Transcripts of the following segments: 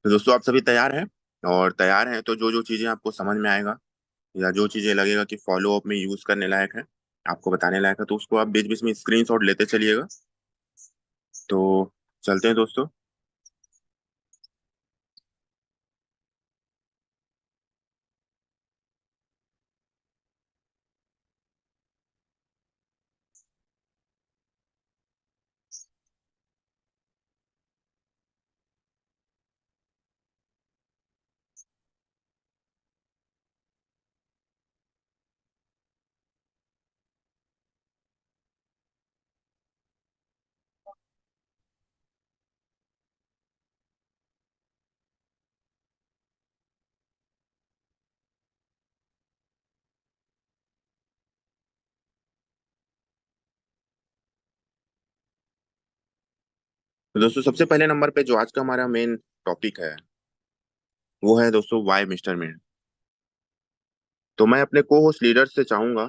तो दोस्तों आप सभी तैयार हैं? और तैयार हैं तो जो जो चीजें आपको समझ में आएगा या जो चीजें लगेगा कि फॉलो अप में यूज करने लायक है, आपको बताने लायक है, तो उसको आप बीच बीच में स्क्रीनशॉट लेते चलिएगा। तो चलते हैं दोस्तों। तो दोस्तों सबसे पहले नंबर पे जो आज का हमारा मेन टॉपिक है वो है दोस्तों वाई मिस्टर मीन। तो मैं अपने को होस्ट लीडर से चाहूंगा,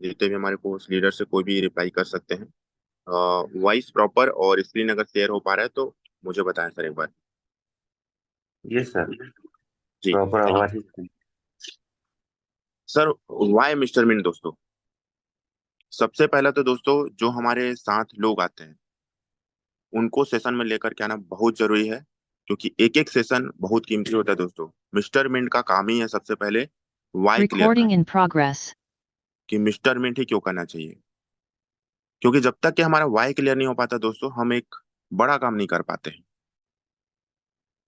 जितने भी हमारे को होस्ट लीडर से कोई भी रिप्लाई कर सकते हैं। वॉइस प्रॉपर और स्क्रीन अगर शेयर हो पा रहा है तो मुझे बताएं सर एक बार। Yes sir. जी प्रॉपर आवाज ही सर। वाई मिस्टर मीन दोस्तों, सबसे पहला तो दोस्तों जो हमारे साथ लोग आते हैं उनको सेशन में लेकर के आना बहुत जरूरी है, क्योंकि एक एक सेशन बहुत कीमती होता है दोस्तों। मिस्टर मिंट का काम ही है सबसे पहले वाई क्लियर Recording करना, in progress. कि मिस्टर मिंट ही क्यों करना चाहिए। क्योंकि जब तक कि हमारा वाई क्लियर नहीं हो पाता दोस्तों, हम एक बड़ा काम नहीं कर पाते हैं।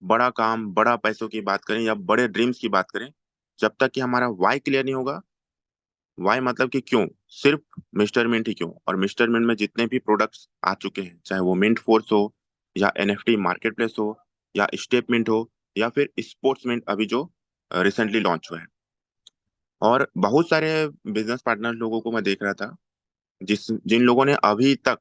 बड़ा काम, बड़ा पैसों की बात करें या बड़े ड्रीम्स की बात करें, जब तक कि हमारा वाई क्लियर नहीं होगा। वाई मतलब कि क्यों, सिर्फ मिस्टर मिंट ही क्यों। और मिस्टर मिंट में जितने भी प्रोडक्ट्स आ चुके हैं, चाहे वो मिंट फोर्स हो या एनएफटी मार्केट प्लेस हो या स्टेप मिंट हो या फिर स्पोर्ट्स मिंट अभी जो रिसेंटली लॉन्च हुआ है। और बहुत सारे बिजनेस पार्टनर लोगों को मैं देख रहा था जिस जिन लोगों ने अभी तक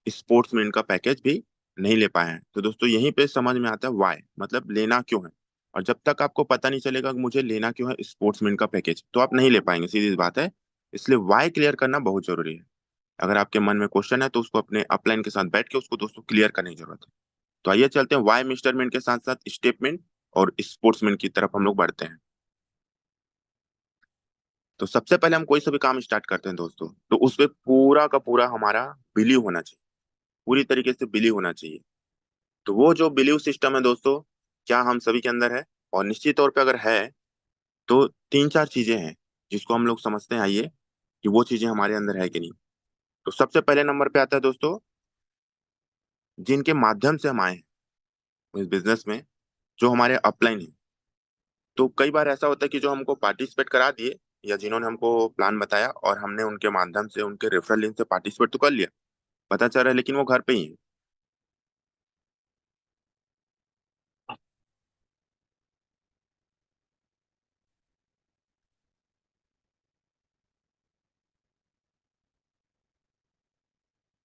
स्पोर्ट्स मिंट का पैकेज भी नहीं ले पाए हैं। तो दोस्तों यहीं पे समझ में आता है वाई मतलब लेना क्यों है। और जब तक आपको पता नहीं चलेगा कि मुझे लेना क्यों है स्पोर्ट्स मिंट का पैकेज, तो आप नहीं ले पाएंगे, सीधी सी बात है। इसलिए वाई क्लियर करना बहुत जरूरी है। अगर आपके मन में क्वेश्चन है तो उसको अपने अपलाइन के साथ बैठ के उसको दोस्तों क्लियर करने की जरूरत है। तो आइए चलते हैं वाई मिस्टरमेंट के साथ साथ स्टेटमेंट और स्पोर्ट्समैन की तरफ हम लोग बढ़ते हैं। तो सबसे पहले हम कोई सा भी काम स्टार्ट करते हैं दोस्तों, तो उस पे पूरा का पूरा हमारा बिलीव होना चाहिए, पूरी तरीके से बिलीव होना चाहिए। तो वो जो बिलीव सिस्टम है दोस्तों, क्या हम सभी के अंदर है? और निश्चित तौर पे अगर है तो तीन चार चीजें हैं जिसको हम लोग समझते हैं, आइए, कि वो चीजें हमारे अंदर है कि नहीं। तो सबसे पहले नंबर पे आता है दोस्तों, जिनके माध्यम से हम आए हैं इस बिजनेस में, जो हमारे अपलाइन है। तो कई बार ऐसा होता है कि जो हमको पार्टिसिपेट करा दिए या जिन्होंने हमको प्लान बताया और हमने उनके माध्यम से, उनके रेफरल लिंक से पार्टिसिपेट तो कर लिया, पता चल रहा है लेकिन वो घर पे ही है।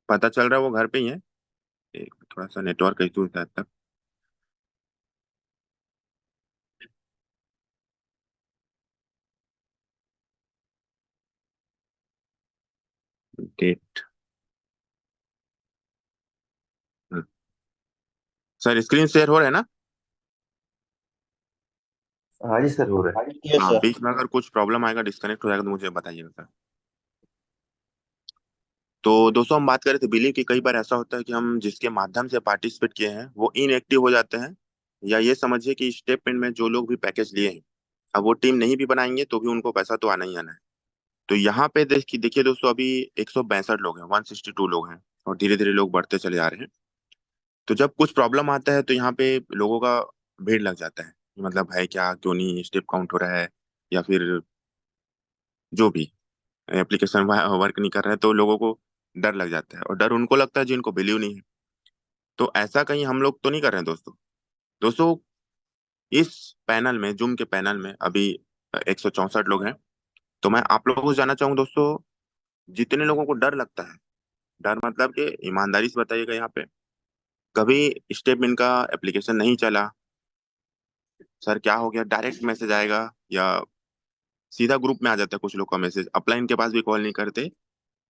पता चल रहा है वो घर पे ही है। एक थोड़ा सा नेटवर्क इशू होता है तक। डेट। सर स्क्रीन शेयर हो रहा है ना? हाँ जी सर हो रहा है। यस हाँ, सर। बीच में अगर कुछ प्रॉब्लम आएगा, डिस्कनेक्ट हो जाएगा, तो मुझे बताइएगा सर। तो दोस्तों हम बात कर रहे थे बिलीव की। कई बार ऐसा होता है कि हम जिसके माध्यम से पार्टिसिपेट किए हैं वो इनएक्टिव हो जाते हैं, या ये समझिए कि स्टेटमेंट में जो लोग भी पैकेज लिए हैं, अब वो टीम नहीं भी बनाएंगे तो भी उनको पैसा तो आना ही आना है। तो यहाँ पे देखिए देखिए दोस्तों, अभी 162 लोग हैं, 162 लोग हैं, और धीरे धीरे लोग बढ़ते चले जा रहे हैं। तो जब कुछ प्रॉब्लम आता है तो यहाँ पे लोगों का भीड़ लग जाता है, मतलब है क्या, क्यों नहीं स्टेप काउंट हो रहा है, या फिर जो भी एप्लीकेशन वर्क नहीं कर रहा है, तो लोगों को डर लग जाता है। और डर उनको लगता है जिनको वैल्यू नहीं है। तो ऐसा कहीं हम लोग तो नहीं कर रहे हैं दोस्तों। दोस्तों इस पैनल में, जूम के पैनल में अभी 164 लोग हैं। तो मैं आप लोगों को जानना चाहूंगा दोस्तों, जितने लोगों को डर लगता है, डर मतलब कि ईमानदारी से बताइएगा यहाँ पे, कभी स्टेप इनका एप्लीकेशन नहीं चला, सर क्या हो गया, डायरेक्ट मैसेज आएगा या सीधा ग्रुप में आ जाता है कुछ लोग का मैसेज, अपलाइन के पास भी कॉल नहीं करते,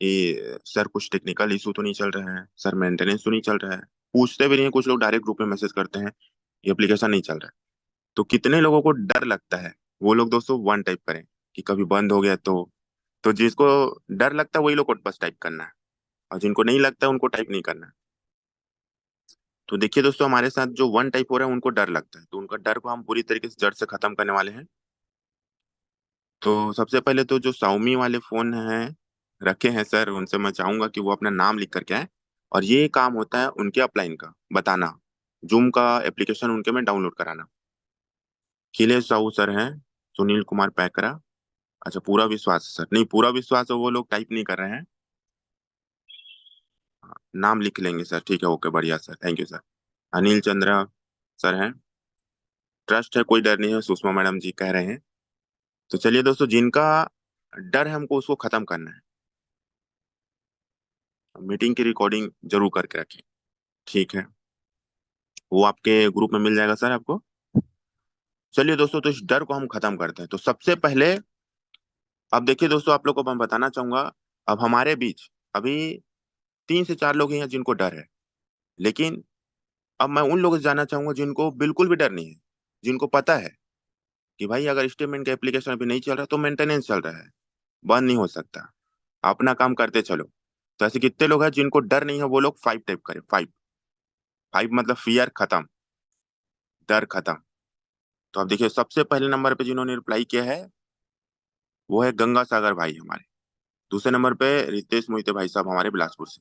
ये सर कुछ टेक्निकल इशू तो नहीं चल रहा है, सर मेंटेनेंस तो नहीं चल रहा है, पूछते भी नहीं है। कुछ लोग डायरेक्ट ग्रुप में मैसेज करते हैं ये एप्लीकेशन नहीं चल रहा है। तो कितने लोगों को डर लगता है, वो लोग दोस्तों वन टाइप करें कि कभी बंद हो गया तो जिसको डर लगता है वही लोग को बस टाइप करना है, और जिनको नहीं लगता है उनको टाइप नहीं करना है। तो देखिए दोस्तों, हमारे साथ जो वन टाइप हो रहा है उनको डर लगता है, तो उनका डर को हम पूरी तरीके से जड़ से खत्म करने वाले हैं। तो सबसे पहले तो जो Xiaomi वाले फोन हैं रखे हैं सर, उनसे मैं चाहूंगा कि वो अपना नाम लिख करके आए। और ये काम होता है उनके अपलाइन का बताना, जूम का एप्लीकेशन उनके में डाउनलोड कराना। अखिलेश साहू सर हैं, सुनील कुमार पैकरा। अच्छा, पूरा विश्वास सर, नहीं पूरा विश्वास है वो लोग टाइप नहीं कर रहे हैं। हाँ, नाम लिख लेंगे सर, ठीक है, ओके, बढ़िया sir, thank you sir. Anil Chandra sir हैं, ट्रस्ट है, कोई डर नहीं है, सुषमा मैडम जी कह रहे हैं। तो चलिए दोस्तों, जिनका डर है हमको उसको खत्म करना है। मीटिंग की रिकॉर्डिंग जरूर करके रखें, ठीक है, वो आपके ग्रुप में मिल जाएगा सर आपको। चलिए दोस्तों, तो इस डर को हम खत्म करते हैं। तो सबसे पहले, अब देखिए दोस्तों, आप लोग को मैं बताना चाहूंगा, अब हमारे बीच अभी 3 से 4 लोग ही हैं जिनको डर है। लेकिन अब मैं उन लोगों से जानना चाहूंगा जिनको बिल्कुल भी डर नहीं है, जिनको पता है कि भाई अगर स्टेटमेंट का एप्लीकेशन अभी नहीं चल रहा तो मेंटेनेंस चल रहा है, बंद नहीं हो सकता, अपना काम करते चलो। तो ऐसे कितने लोग हैं जिनको डर नहीं है, वो लोग 5 टाइप करें, 5। 5 मतलब फियर खत्म, डर खत्म। तो अब देखिए, सबसे पहले नंबर पे जिन्होंने रिप्लाई किया है वो है गंगा सागर भाई हमारे। दूसरे नंबर पे रितेश मोहिते भाई साहब हमारे बिलासपुर से।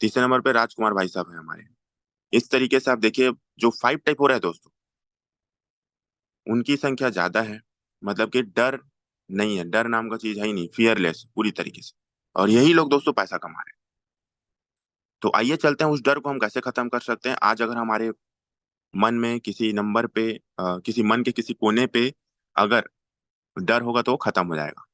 तीसरे नंबर पे राजकुमार भाई साहब हैं हमारे। इस तरीके से आप देखिए, जो 5 टाइप हो रहा है दोस्तों, उनकी संख्या ज्यादा है। मतलब कि डर नहीं है, डर नाम का चीज है ही नहीं, फियरलेस पूरी तरीके से। और यही लोग दोस्तों पैसा कमा रहे हैं। तो आइए चलते हैं, उस डर को हम कैसे खत्म कर सकते हैं। आज अगर हमारे मन में किसी नंबर पे, किसी मन के किसी कोने पे अगर डर होगा तो वो खत्म हो जाएगा।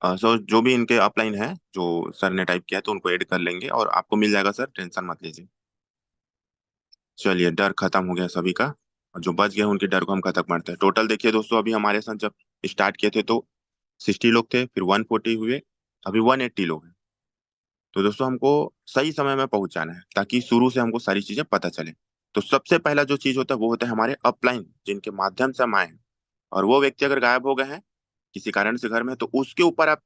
सो जो भी इनके अपलाइन है जो सर ने टाइप किया है तो उनको ऐड कर लेंगे और आपको मिल जाएगा सर, टेंशन मत लीजिए। चलिए, डर खत्म हो गया सभी का। और जो बच गए उनके डर को हम खत्म करते हैं। टोटल देखिए दोस्तों, अभी हमारे साथ जब स्टार्ट किए थे तो 60 लोग थे, फिर 140 हुए, अभी 180 लोग हैं। तो दोस्तों, हमको सही समय में पहुंचाना है ताकि शुरू से हमको सारी चीजें पता चले। तो सबसे पहला जो चीज होता है वो होता है हमारे अपलाइन, जिनके माध्यम से हम आए हैं। और वो व्यक्ति अगर गायब हो गए हैं किसी कारण से घर में, तो उसके ऊपर आप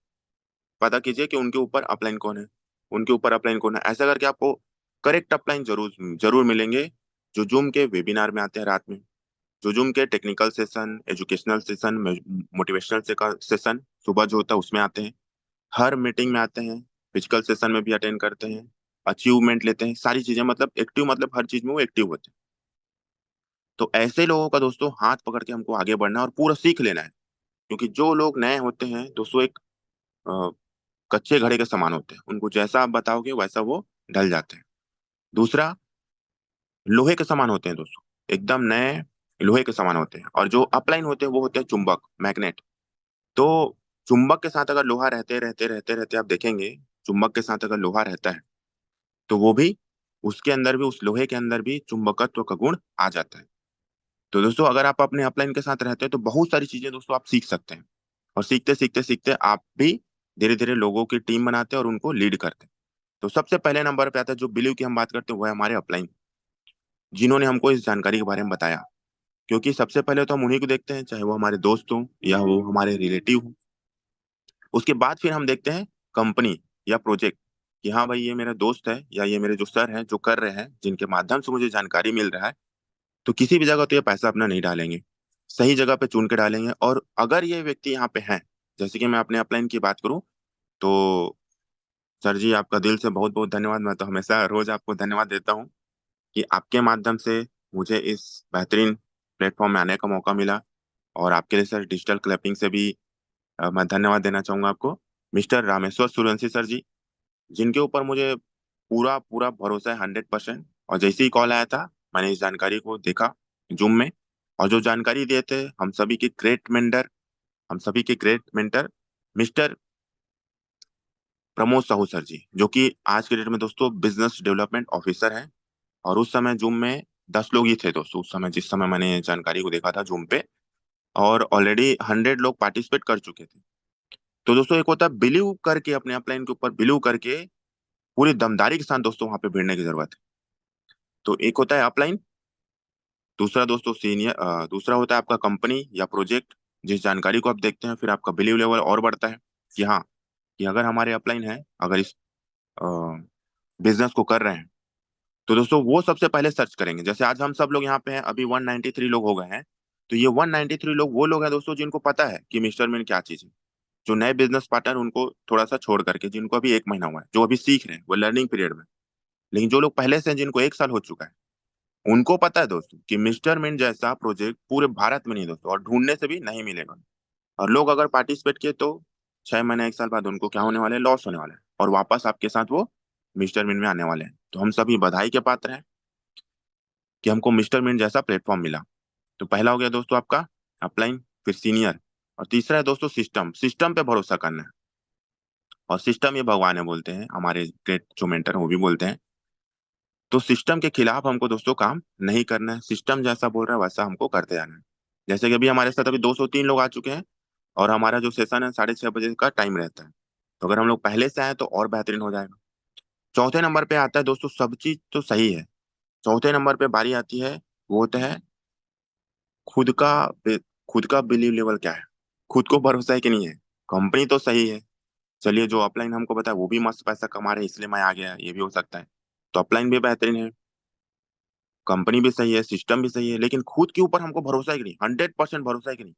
पता कीजिए कि उनके ऊपर अपलाइन कौन है, उनके ऊपर अपलाइन कौन है। ऐसा करके आपको करेक्ट अपलाइन जरूर जरूर मिलेंगे, जो जूम के वेबिनार में आते हैं रात में, जो जूम के technical session, educational session, motivational session सुबह जो होता है उसमें आते हैं, हर मीटिंग में आते हैं, फिजिकल सेशन में भी अटेंड करते हैं, अचीवमेंट लेते हैं, सारी चीजें, मतलब एक्टिव, मतलब हर चीज में वो एक्टिव होते हैं। तो ऐसे लोगों का दोस्तों हाथ पकड़ के हमको आगे बढ़ना है और पूरा सीख लेना है। क्योंकि जो लोग नए होते हैं दोस्तों, एक अ, कच्चे घड़े के समान होते हैं, उनको जैसा आप बताओगे वैसा वो ढल जाते हैं। दूसरा, लोहे के समान होते हैं दोस्तों, एकदम नए लोहे के समान होते हैं। और जो अपलाइन होते हैं वो होते हैं चुंबक, मैग्नेट। तो चुंबक के साथ अगर लोहा रहते रहते रहते रहते आप देखेंगे, चुंबक के साथ अगर लोहा रहता है तो वो भी, उसके अंदर भी, उस लोहे के अंदर भी चुंबकत्व का गुण आ जाता है। तो दोस्तों, अगर आप अपने अपलाइन के साथ रहते हैं तो बहुत सारी चीजें दोस्तों आप सीख सकते हैं। और सीखते सीखते सीखते आप भी धीरे धीरे लोगों की टीम बनाते हैं और उनको लीड करते हैं। तो सबसे पहले नंबर पे आता है, जो बिलीव की हम बात करते हैं, वो है हमारे अपलाइन, जिन्होंने हमको इस जानकारी के बारे में बताया। क्योंकि सबसे पहले तो हम उन्हीं को देखते हैं, चाहे वो हमारे दोस्त हों या वो हमारे रिलेटिव हों। उसके बाद फिर हम देखते हैं कंपनी या प्रोजेक्ट, कि हाँ भाई ये मेरा दोस्त है या ये मेरे जो सर हैं जो कर रहे हैं, जिनके माध्यम से मुझे जानकारी मिल रहा है। तो किसी भी जगह तो ये पैसा अपना नहीं डालेंगे, सही जगह पे चुन के डालेंगे। और अगर ये व्यक्ति यहाँ पे हैं, जैसे कि मैं अपने अपलाइन की बात करूं, तो सर जी आपका दिल से बहुत बहुत धन्यवाद। मैं तो हमेशा रोज आपको धन्यवाद देता हूँ कि आपके माध्यम से मुझे इस बेहतरीन प्लेटफॉर्म में आने का मौका मिला। और आपके लिए सर डिजिटल क्लैपिंग से भी मैं धन्यवाद देना चाहूंगा आपको, मिस्टर रामेश्वर सूर्यवंशी सर जी, जिनके ऊपर मुझे पूरा पूरा भरोसा है, 100%। और जैसे ही कॉल आया था, मैंने इस जानकारी को देखा जूम में, और जो जानकारी दिए थे हम सभी के ग्रेट मेंटर, हम सभी के great mentor mister Pramod Sahu sir ji, जो कि आज के डेट में दोस्तों बिजनेस डेवलपमेंट ऑफिसर हैं। और उस समय जूम में 10 लोग ही थे दोस्तों, उस समय जिस समय मैंने जानकारी को देखा था जूम पे। और ऑलरेडी 100 लोग पार्टिसिपेट कर चुके थे। तो दोस्तों, एक होता है बिलीव करके, अपने अपलाइन के ऊपर बिलीव करके पूरी दमदारी के साथ दोस्तों वहां पे भिड़ने की जरूरत है। तो एक होता है अपलाइन, दूसरा दोस्तों सीनियर, दूसरा होता है आपका कंपनी या प्रोजेक्ट, जिस जानकारी को आप देखते हैं फिर आपका बिलीव लेवल और बढ़ता है कि हाँ, कि अगर हमारे अपलाइन है, अगर इस बिजनेस को कर रहे हैं, तो दोस्तों वो सबसे पहले सर्च करेंगे। जैसे आज हम सब लोग यहाँ पे हैं, अभी 193 लोग हो गए हैं। तो ये 193 लोग वो लोग हैं दोस्तों जिनको पता है कि मिस्टर मिन क्या चीज है। जो नए बिजनेस पार्टनर उनको थोड़ा सा छोड़ करके, जिनको अभी 1 महीना हुआ है, जो अभी सीख रहे हैं, वो लर्निंग पीरियड में। लेकिन जो लोग पहले से हैं, जिनको 1 साल हो चुका है, उनको पता है दोस्तों कि मिस्टर मिन जैसा प्रोजेक्ट पूरे भारत में नहीं दोस्तों, और ढूंढने से भी नहीं मिलेगा। और लोग अगर पार्टिसिपेट किए तो 6 महीने 1 साल बाद उनको क्या होने वाला है, लॉस होने वाला है, और वापस आपके साथ वो मिस्टर मिन में आने वाले हैं। तो हम सभी बधाई के पात्र हैं कि हमको मिस्टर मिन जैसा प्लेटफॉर्म मिला। तो पहला हो गया दोस्तों आपका अपलाइन, फिर सीनियर, और तीसरा है दोस्तों सिस्टम। सिस्टम पे भरोसा करना है, और सिस्टम ये भगवान है बोलते हैं हमारे ग्रेट जो मेंटर हैं, वो भी बोलते हैं। तो सिस्टम के खिलाफ हमको दोस्तों काम नहीं करना है, सिस्टम जैसा बोल रहा है वैसा हमको करते जाना है। जैसे कि अभी हमारे साथ अभी 203 लोग आ चुके हैं, और हमारा जो सेशन है 6:30 बजे का टाइम रहता है। तो अगर हम लोग पहले से आए तो और बेहतरीन हो जाएगा। चौथे नंबर पे आता है दोस्तों, सब चीज तो सही है, चौथे नंबर पे बारी आती है, वो होता है खुद का खुद का बिलीव लेवल क्या है, खुद को भरोसा है कि नहीं है। कंपनी तो सही है, चलिए जो अपलाइन हमको पता है वो भी मस्त पैसा कमा रहे हैं इसलिए मैं आ गया, ये भी हो सकता है। तो अपलाइन भी बेहतरीन है, कंपनी भी सही है, सिस्टम भी सही है, लेकिन खुद के ऊपर हमको भरोसा है कि नहीं, 100% भरोसा है कि नहीं।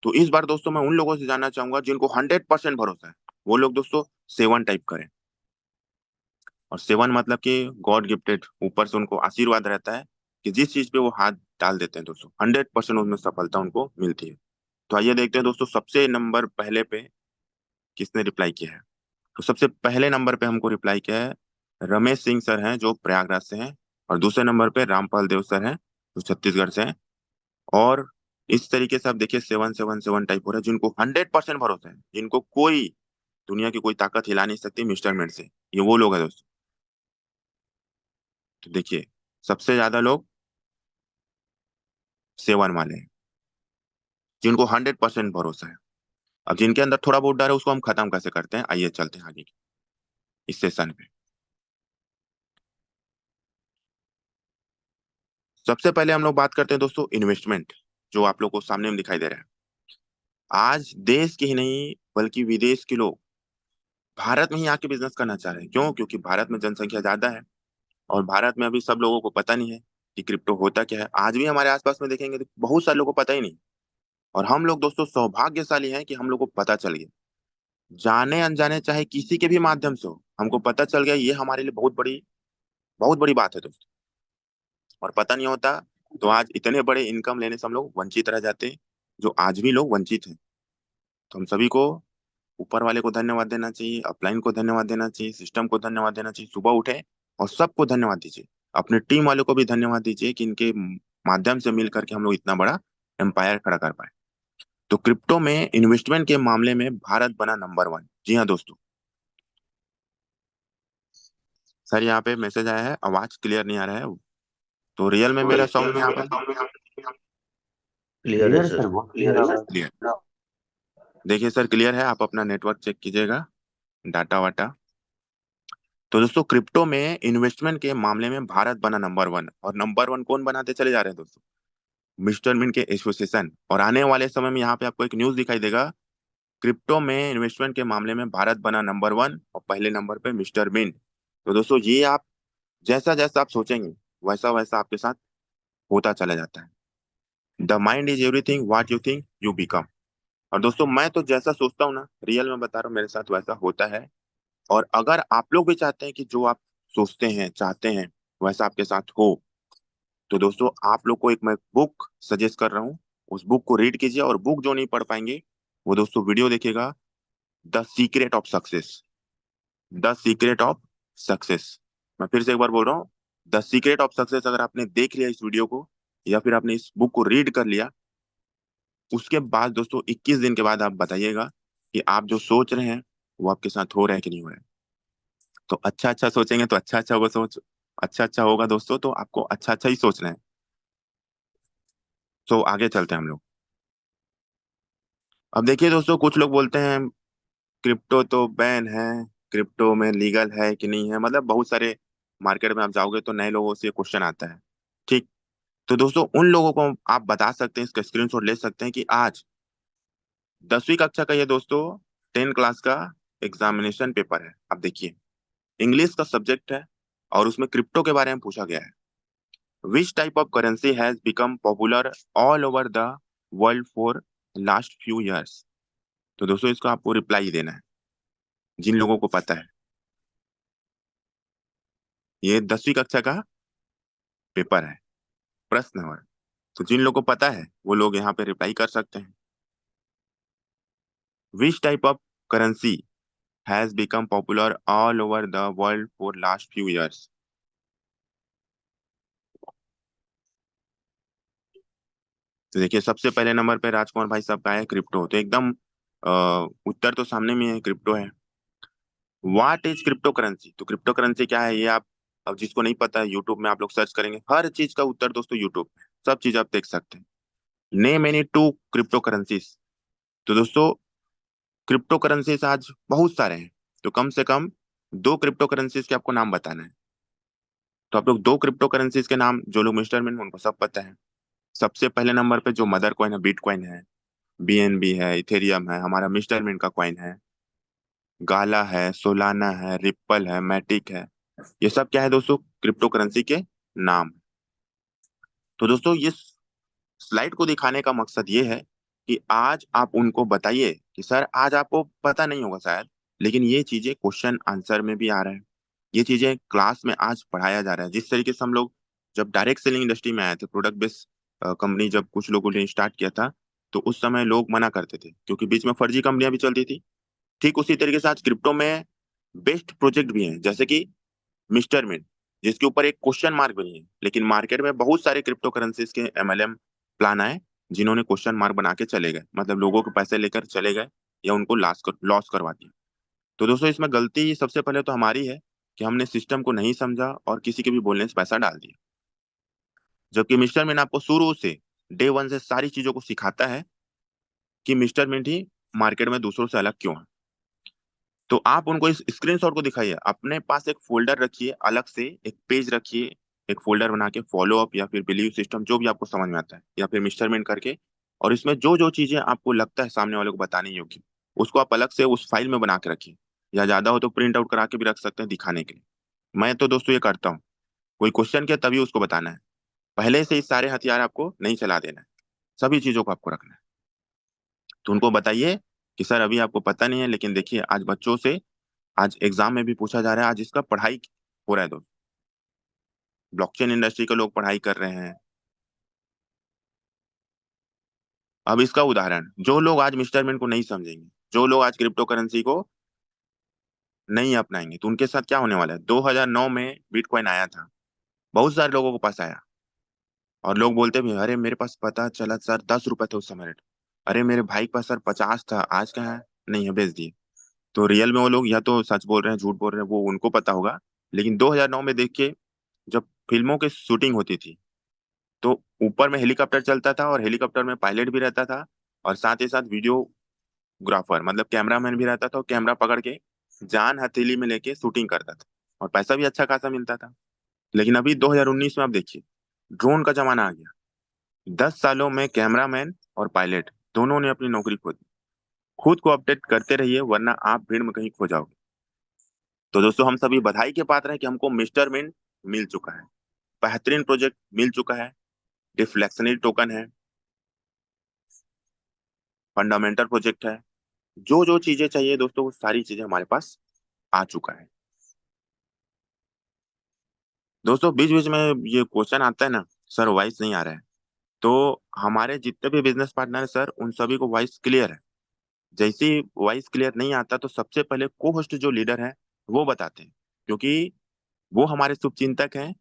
तो इस बार दोस्तों मैं उन लोगों से जानना चाहूंगा जिनको 100% भरोसा है, वो लोग दोस्तों 7 टाइप करें। और 7 मतलब कि गॉड गिफ्टेड, ऊपर से उनको आशीर्वाद रहता है कि जिस चीज पे वो हाथ डाल देते हैं दोस्तों 100% उसमें सफलता उनको मिलती है। तो आइए देखते हैं दोस्तों सबसे नंबर पहले पे किसने रिप्लाई किया है। तो सबसे पहले नंबर पे हमको रिप्लाई किया है रमेश सिंह सर हैं, जो प्रयागराज से हैं। और दूसरे नंबर पे रामपाल देव सर हैं, जो छत्तीसगढ़ से हैं। और इस तरीके से आप देखिए 777 टाइप हो रहा है, जिनको 100% भरोसा है, जिनको कोई दुनिया की कोई ताकत हिला नहीं सकती मिस्टर मिनट से, ये वो लोग हैं दोस्तों। तो देखिए सबसे ज्यादा लोग 7 वाले हैं, जिनको 100% भरोसा है। अब जिनके अंदर थोड़ा बहुत डर है उसको हम खत्म कैसे करते हैं, आइए चलते हैं आगे की इस सेशन पे। सबसे पहले हम लोग बात करते हैं दोस्तों इन्वेस्टमेंट, जो आप लोग को सामने में दिखाई दे रहा है। आज देश के ही नहीं बल्कि विदेश के लोग भारत में ही आके बिजनेस करना चाह रहे हैं। क्यों? क्योंकि भारत में जनसंख्या ज्यादा है, और भारत में अभी सब लोगों को पता नहीं है कि क्रिप्टो होता क्या है। आज भी हमारे आसपास में देखेंगे तो बहुत सारे लोगों को पता ही नहीं। और हम लोग दोस्तों सौभाग्यशाली हैं कि हम लोग को पता चल गया, जाने अनजाने चाहे किसी के भी माध्यम से हो, हमको पता चल गया। ये हमारे लिए बहुत बड़ी बात है दोस्तों। और पता नहीं होता तो आज इतने बड़े इनकम लेने से हम लोग वंचित रह जाते, जो आज भी लोग वंचित हैं। तो हम सभी को ऊपर वाले को धन्यवाद देना चाहिए, अपलाइन को धन्यवाद देना चाहिए, सिस्टम को धन्यवाद देना चाहिए। सुबह उठे और सबको धन्यवाद दीजिए, अपने टीम वालों को भी धन्यवाद दीजिए कि इनके माध्यम से मिल करके हम लोग इतना बड़ा एम्पायर खड़ा कर पाए। तो क्रिप्टो में इन्वेस्टमेंट के मामले में भारत बना नंबर 1। जी हाँ दोस्तों। सर यहाँ पे मैसेज आया है, आवाज क्लियर नहीं आ रहा है, तो रियल में मेरा साउंड में आता है क्लियर है क्लियर सर। सर, बहुत क्लियर आवाज। क्लियर? देखिए सर क्लियर है, आप अपना नेटवर्क चेक कीजिएगा, डाटा वाटा। तो दोस्तों क्रिप्टो में इन्वेस्टमेंट के मामले में भारत बना नंबर 1, और नंबर 1 कौन बनाते चले जा रहे हैं दोस्तों? मिस्टर मिन के एसोसिएशन। और आने वाले समय में यहाँ पे आपको एक न्यूज दिखाई देगा, क्रिप्टो में इन्वेस्टमेंट के मामले में भारत बना नंबर 1 और पहले नंबर पे मिस्टर मिन। तो दोस्तों ये आप जैसा जैसा आप सोचेंगे वैसा वैसा आपके साथ होता चला जाता है। The mind is everything, what you think you become. और दोस्तों मैं तो जैसा सोचता हूँ ना, रियल में बता रहा हूँ, मेरे साथ वैसा होता है। और अगर आप लोग भी चाहते हैं कि जो आप सोचते हैं चाहते हैं वैसा आपके साथ हो, तो दोस्तों आप लोग को एक मैं बुक सजेस्ट कर रहा हूँ, उस बुक को रीड कीजिए। और बुक जो नहीं पढ़ पाएंगे वो दोस्तों वीडियो देखिएगा, the secret of success. The secret of success, मैं फिर से एक बार बोल रहा हूँ, द सीक्रेट ऑफ सक्सेस। अगर आपने देख लिया इस वीडियो को या फिर आपने इस बुक को रीड कर लिया, उसके बाद दोस्तों 21 दिन के बाद आप बताइएगा कि आप जो सोच रहे हैं वो आपके साथ हो रहा है कि नहीं हो रहा है। तो अच्छा अच्छा सोचेंगे तो अच्छा अच्छा होगा, सोच अच्छा अच्छा होगा दोस्तों, तो आपको अच्छा अच्छा ही सोचना है। तो आगे चलते हैं हम लोग। अब देखिए दोस्तों, कुछ लोग बोलते हैं क्रिप्टो तो बैन है, क्रिप्टो में लीगल है कि नहीं है, मतलब बहुत सारे मार्केट में आप जाओगे तो नए लोगों से क्वेश्चन आता है। ठीक। तो दोस्तों उन लोगों को आप बता सकते हैं, इसका स्क्रीनशॉट ले सकते हैं कि आज 10वीं कक्षा का ये दोस्तों 10 क्लास का एग्जामिनेशन पेपर है। आप देखिए, इंग्लिश का सब्जेक्ट है और उसमें क्रिप्टो के बारे में पूछा गया है। Which type of currency has become popular all over the world for last few years. तो दोस्तों इसको आपको रिप्लाई देना है जिन लोगों को पता है। ये 10वीं कक्षा का पेपर है, प्रश्न है। तो जिन लोगों को पता है वो लोग यहाँ पे रिप्लाई कर सकते हैं। Which type of currency has become popular all over the world for last few years. तो देखिए सबसे पहले नंबर पे राजकुमार भाई साहब का है क्रिप्टो। तो एकदम उत्तर तो सामने में है, क्रिप्टो है। What is crypto currency. तो क्रिप्टो करेंसी क्या है ये आप, अब जिसको नहीं पता है यूट्यूब में आप लोग सर्च करेंगे, हर चीज का उत्तर दोस्तों यूट्यूब में सब चीज आप देख सकते हैं। Name any two crypto currencies. तो दोस्तों क्रिप्टो करेंसीज आज बहुत सारे हैं, तो कम से कम दो क्रिप्टो करेंसीज के आपको नाम बताना है। तो आप लोग दो क्रिप्टो करेंसीज के नाम, जो लोग मिस्टर मैन उनको सब पता है। सबसे पहले नंबर पे जो मदर कॉइन है, बिटकॉइन है, बीएनबी है, इथेरियम है, हमारा मिस्टर मिंट का कॉइन है, गाला है, सोलाना है, रिप्पल है, मैटिक है। ये सब क्या है दोस्तों, क्रिप्टो करेंसी के नाम। तो दोस्तों ये स्लाइड को दिखाने का मकसद ये है कि आज आप उनको बताइए कि सर आज आपको पता नहीं होगा शायद, लेकिन ये चीजें क्वेश्चन आंसर में भी आ रहा है। ये चीजें क्लास में आज पढ़ाया जा रहा है। जिस तरीके से हम लोग जब डायरेक्ट सेलिंग इंडस्ट्री में आए थे, प्रोडक्ट बेस्ड कंपनी जब कुछ लोगों ने स्टार्ट किया था, तो उस समय लोग मना करते थे क्योंकि बीच में फर्जी कंपनियां भी चलती थी। ठीक उसी तरीके से आज क्रिप्टो में बेस्ट प्रोजेक्ट भी हैं, जैसे कि मिस्टर मिंट, जिसके ऊपर एक क्वेश्चन मार्क भी नहीं है, लेकिन मार्केट में बहुत सारे क्रिप्टो करेंसीज के एमएलएम प्लान आए जिन्होंने क्वेश्चन मार्क बना के चले गए, मतलब लोगों के पैसे लेकर चले गए या उनको लॉस करवा दिया। तो दोस्तों इसमें गलती सबसे पहले तो हमारी है कि हमने सिस्टम को नहीं समझा और किसी के भी बोलने से पैसा डाल दिया। जबकि मिस्टर मिंट आपको शुरू से डे वन से सारी चीजों को सिखाता है कि मिस्टर मिंट ही मार्केट में दूसरों से अलग क्यों है। तो आप उनको इस स्क्रीनशॉट को दिखाइए, अपने पास एक फोल्डर रखिए, अलग से एक पेज रखिए, एक फोल्डर बना के फॉलो अप या फिर बिलीव सिस्टम जो भी आपको समझ में आता है, या फिर मेजरमेंट करके, और इसमें जो जो चीजें आपको लगता है सामने वाले को बताने योग्य, उसको आप अलग से उस फाइल में बना के रखिए, या ज्यादा हो तो प्रिंट आउट करा के भी रख सकते हैं दिखाने के लिए। मैं तो दोस्तों ये करता हूँ, कोई क्वेश्चन किया तभी उसको बताना है, पहले से ही सारे हथियार आपको नहीं चला देना है, सभी चीजों को आपको रखना है। तो उनको बताइए कि सर अभी आपको पता नहीं है, लेकिन देखिए आज बच्चों से आज एग्जाम में भी पूछा जा रहा है, आज इसका पढ़ाई हो रहा है दोस्त, ब्लॉकचेन इंडस्ट्री के लोग पढ़ाई कर रहे हैं। अब इसका उदाहरण, जो लोग आज मिस्टरमेंट को नहीं समझेंगे, जो लोग आज क्रिप्टो करेंसी को नहीं अपनाएंगे, तो उनके साथ क्या होने वाला है। 2009 में बिटकॉइन आया था, बहुत सारे लोगों के पास आया, और लोग बोलते भी अरे मेरे पास पता चला सर 10 रुपए थे उस समय रेट, अरे मेरे भाई के पास सर 50 था, आज क्या है, नहीं है, बेच दिए। तो रियल में वो लोग या तो सच बोल रहे हैं झूठ बोल रहे हैं, वो उनको पता होगा। लेकिन 2009 में देखिए, जब फिल्मों की शूटिंग होती थी, तो ऊपर में हेलीकॉप्टर चलता था और हेलीकॉप्टर में पायलट भी रहता था, और साथ ही साथ वीडियोग्राफर मतलब कैमरामैन भी रहता था, और कैमरा पकड़ के जान हथेली में लेके शूटिंग करता था, और पैसा भी अच्छा खासा मिलता था। लेकिन अभी 2019 में आप देखिए, ड्रोन का जमाना आ गया। 10 सालों में कैमरामैन और पायलट दोनों ने अपनी नौकरी खो दी। खुद को अपडेट करते रहिए, वरना आप भीड़ में कहीं खो जाओगे। तो दोस्तों हम सभी बधाई के पात्र हैं कि हमको मिस्टर मिंट मिल चुका है, बेहतरीन प्रोजेक्ट मिल चुका है, डिफ्लेक्शनरी टोकन है, फंडामेंटल प्रोजेक्ट है, जो जो चीजें चाहिए दोस्तों वो सारी चीजें हमारे पास आ चुका है। दोस्तों बीच बीच में ये क्वेश्चन आता है ना, सर वॉइस नहीं आ रहा है। तो हमारे जितने भी बिजनेस पार्टनर है सर, उन सभी को वॉइस क्लियर है। जैसे ही वॉइस क्लियर नहीं आता तो सबसे पहले को होस्ट जो लीडर है वो बताते हैं, क्योंकि वो हमारे शुभचिंतक हैं।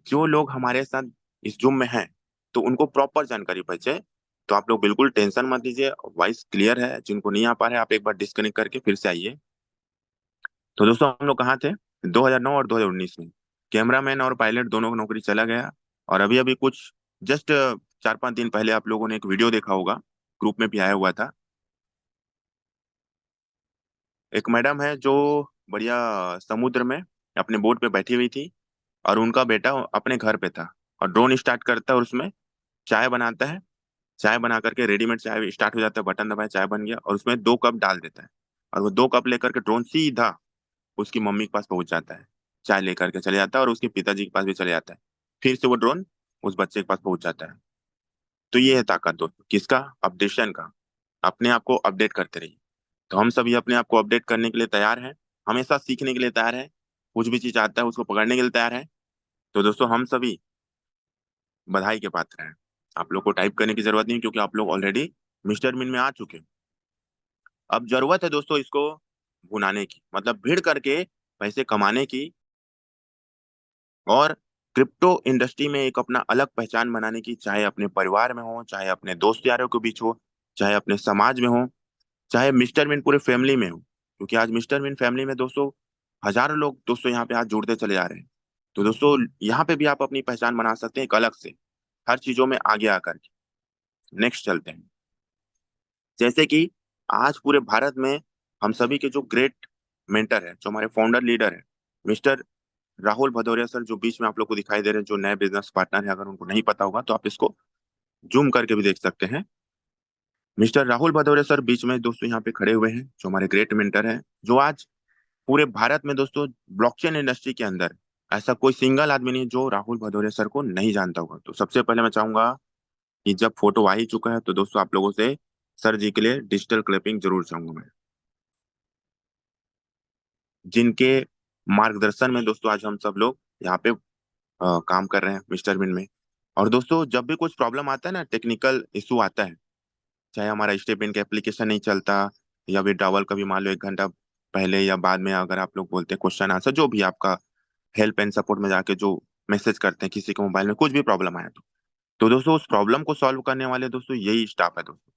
जो लोग हमारे साथ इस जूम में हैं, तो उनको प्रॉपर जानकारी पहुंचे। तो आप लोग बिल्कुल टेंशन मत लीजिए, वॉइस क्लियर है। जिनको नहीं आ पा रहे आप एक बार डिस्कनेक्ट करके फिर से आइए। तो दोस्तों हम लोग कहाँ थे, 2009 और 2019 में कैमरामैन और पायलट दोनों को नौकरी चला गया। और अभी अभी कुछ जस्ट 4-5 दिन पहले आप लोगों ने एक वीडियो देखा होगा, ग्रुप में भी आया हुआ था। एक मैडम है जो बढ़िया समुद्र में अपने बोट पे बैठी हुई थी, और उनका बेटा अपने घर पे था, और ड्रोन स्टार्ट करता है और उसमें चाय बनाता है। चाय बना करके रेडीमेड चाय स्टार्ट हो जाता है, बटन दबाया चाय बन गया, और उसमें 2 कप डाल देता है। और वो 2 कप लेकर के ड्रोन सीधा उसकी मम्मी के पास पहुंच जाता है, चाय लेकर के चले जाता है, और उसके पिताजी के पास भी चले जाता है। फिर से वो ड्रोन उस बच्चे के पास पहुंच जाता है। तो ये है ताकत दोस्तों, किसका? अपडेशन का। अपने आप को अपडेट करते रहिए। तो हम सभी अपने आप को अपडेट करने के लिए तैयार हैं, हमेशा सीखने के लिए तैयार हैं। कुछ भी चीज आता है उसको पकड़ने के लिए तैयार हैं। तो दोस्तों हम सभी बधाई के पात्र हैं। आप लोग को टाइप करने की जरूरत नहीं, क्योंकि आप लोग ऑलरेडी मिस्टर मिन में आ चुके हैं। अब जरूरत है दोस्तों इसको भुनाने की, मतलब भीड़ करके पैसे कमाने की, और क्रिप्टो इंडस्ट्री में एक अपना अलग पहचान बनाने की, चाहे अपने परिवार में हो, चाहे अपने दोस्त यारों के बीच हो, चाहे अपने समाज में हो, चाहे मिस्टर मिन पूरे फैमिली में हो। क्योंकि आज मिस्टर मिन फैमिली में दोस्तों हजारों लोग दोस्तों यहाँ पे आज जुड़ते चले जा रहे हैं। तो दोस्तों यहाँ पे भी आप अपनी पहचान बना सकते हैं एक अलग से, हर चीजों में आगे आकर के। नेक्स्ट चलते हैं। जैसे कि आज पूरे भारत में हम सभी के जो ग्रेट मेंटर है, जो हमारे फाउंडर लीडर है, मिस्टर राहुल भदौरिया सर, जो बीच में आप लोग को दिखाई दे रहे हैं, जो नए बिजनेस पार्टनर है, अगर उनको नहीं पता होगा तो आप इसको जूम करके भी देख सकते हैं। मिस्टर राहुल भदौरिया सर बीच में दोस्तों यहाँ पे खड़े हुए हैं, जो हमारे ग्रेट मेंटर है, जो आज पूरे भारत में दोस्तों ब्लॉकचेन इंडस्ट्री के अंदर ऐसा कोई सिंगल आदमी नहीं जो राहुल भदौरिया सर को नहीं जानता होगा। तो सबसे पहले मैं चाहूंगा कि जब फोटो आ ही चुका है तो दोस्तों आप लोगों से सर जी के लिए डिजिटल क्लैपिंग जरूर चाहूंगा मैं, जिनके मार्गदर्शन में दोस्तों आज हम सब लोग यहाँ पे काम कर रहे हैं मिस्टर मिन में। और दोस्तों जब भी कुछ प्रॉब्लम आता है ना, टेक्निकल इशू आता है, चाहे हमारा स्टेप इन का एप्लीकेशन नहीं चलता, या विड्रॉवल कभी मान लो 1 घंटा पहले या बाद में अगर आप लोग बोलते हैं क्वेश्चन आंसर, जो भी आपका हेल्प एंड सपोर्ट में जाके जो मैसेज करते हैं, किसी के मोबाइल में कुछ भी प्रॉब्लम आया तो दोस्तों उस प्रॉब्लम को सॉल्व करने वाले दोस्तों यही स्टाफ है दोस्तों।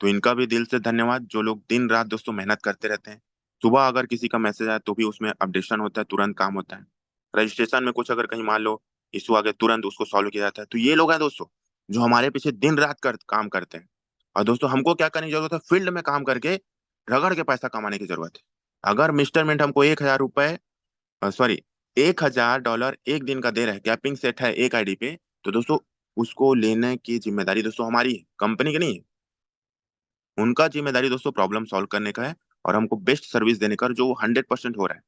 तो इनका भी दिल से धन्यवाद, जो लोग दिन रात दोस्तों मेहनत करते रहते हैं। सुबह अगर किसी का मैसेज आया तो भी उसमें अपडेशन होता है, तुरंत काम होता है। रजिस्ट्रेशन में कुछ अगर कहीं मान लो इशू आ गया, तुरंत उसको सॉल्व किया जाता है। तो ये लोग हैं दोस्तों जो हमारे पीछे दिन रात काम करते हैं। और दोस्तों हमको क्या करने की जरूरत है? फील्ड में काम करके रगड़ के पैसा कमाने की जरूरत है। अगर मिस्टर मिंट हमको 1,000 रुपए, सॉरी, $1,000 एक दिन का दे रहा है, कैपिंग सेट है एक आईडी पे, तो दोस्तों उसको लेने की जिम्मेदारी दोस्तों हमारी है, कंपनी की नहीं है। उनका जिम्मेदारी दोस्तों प्रॉब्लम सॉल्व करने का है, और हमको बेस्ट सर्विस देने का, जो 100% हो रहा है।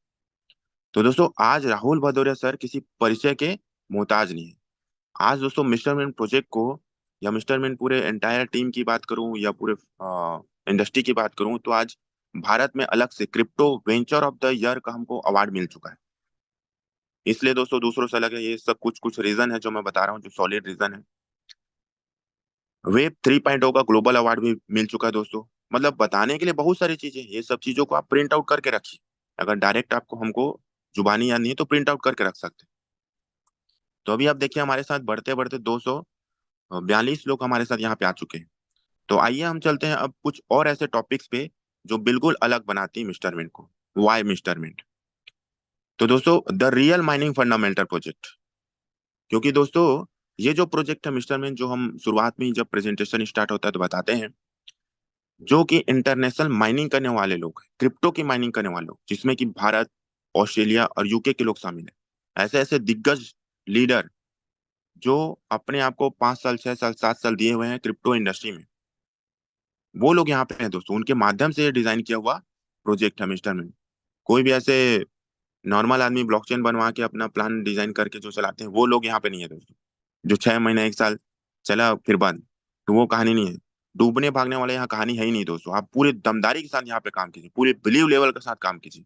तो दोस्तों आज राहुल भदौरिया सर किसी परिचय के मोहताज नहीं है। आज दोस्तों मिस्टर मिन प्रोजेक्ट को, या मिस्टर मिन पूरे एंटायर टीम की बात करूं, या पूरे इंडस्ट्री की बात करूं, तो आज भारत में अलग से crypto venture of the year का हमको अवार्ड मिल चुका है। इसलिए दोस्तों दूसरों से अलग है, ये सब कुछ कुछ रीजन है जो मैं बता रहा हूँ, जो सॉलिड रीजन है। वेब 3.0 का ग्लोबल अवार्ड भी मिल चुका है दोस्तों। मतलब बताने के लिए बहुत सारी चीजें, ये सब चीजों को आप प्रिंट आउट करके रखिए। अगर डायरेक्ट आपको हमको जुबानी याद नहीं है तो प्रिंट आउट करके रख सकते हैं। तो अभी आप देखिए हमारे साथ बढ़ते बढ़ते 242 लोग हमारे साथ यहाँ पे आ चुके हैं। तो आइए हम चलते हैं अब कुछ और ऐसे टॉपिक्स पे जो बिल्कुल अलग बनाती है मिस्टर मिंट को। Why mister mint? तो दोस्तों the real mining fundamental project. क्योंकि दोस्तों ये जो प्रोजेक्ट है मिस्टर मिंट, जो हम शुरुआत में ही जब प्रेजेंटेशन स्टार्ट होता है तो बताते हैं, जो कि इंटरनेशनल माइनिंग करने वाले लोग हैं, क्रिप्टो की माइनिंग करने वाले लोग, जिसमें कि भारत, ऑस्ट्रेलिया और यूके के लोग शामिल हैं। ऐसे ऐसे दिग्गज लीडर जो अपने आप को 5 साल 6 साल 7 साल दिए हुए हैं क्रिप्टो इंडस्ट्री में, वो लोग यहाँ पे हैं दोस्तों। उनके माध्यम से ये डिजाइन किया हुआ प्रोजेक्ट है मिस्टर में। कोई भी ऐसे नॉर्मल आदमी ब्लॉकचेन बनवा के अपना प्लान डिजाइन करके जो चलाते हैं, वो लोग यहाँ पे नहीं है दोस्तों। जो 6 महीने 1 साल चला फिर बंद, तो वो कहानी नहीं है। डूबने भागने वाले यहाँ कहानी है ही नहीं दोस्तों। आप पूरे दमदारी के साथ यहाँ पे काम कीजिए, पूरे बिलीव लेवल के साथ काम कीजिए।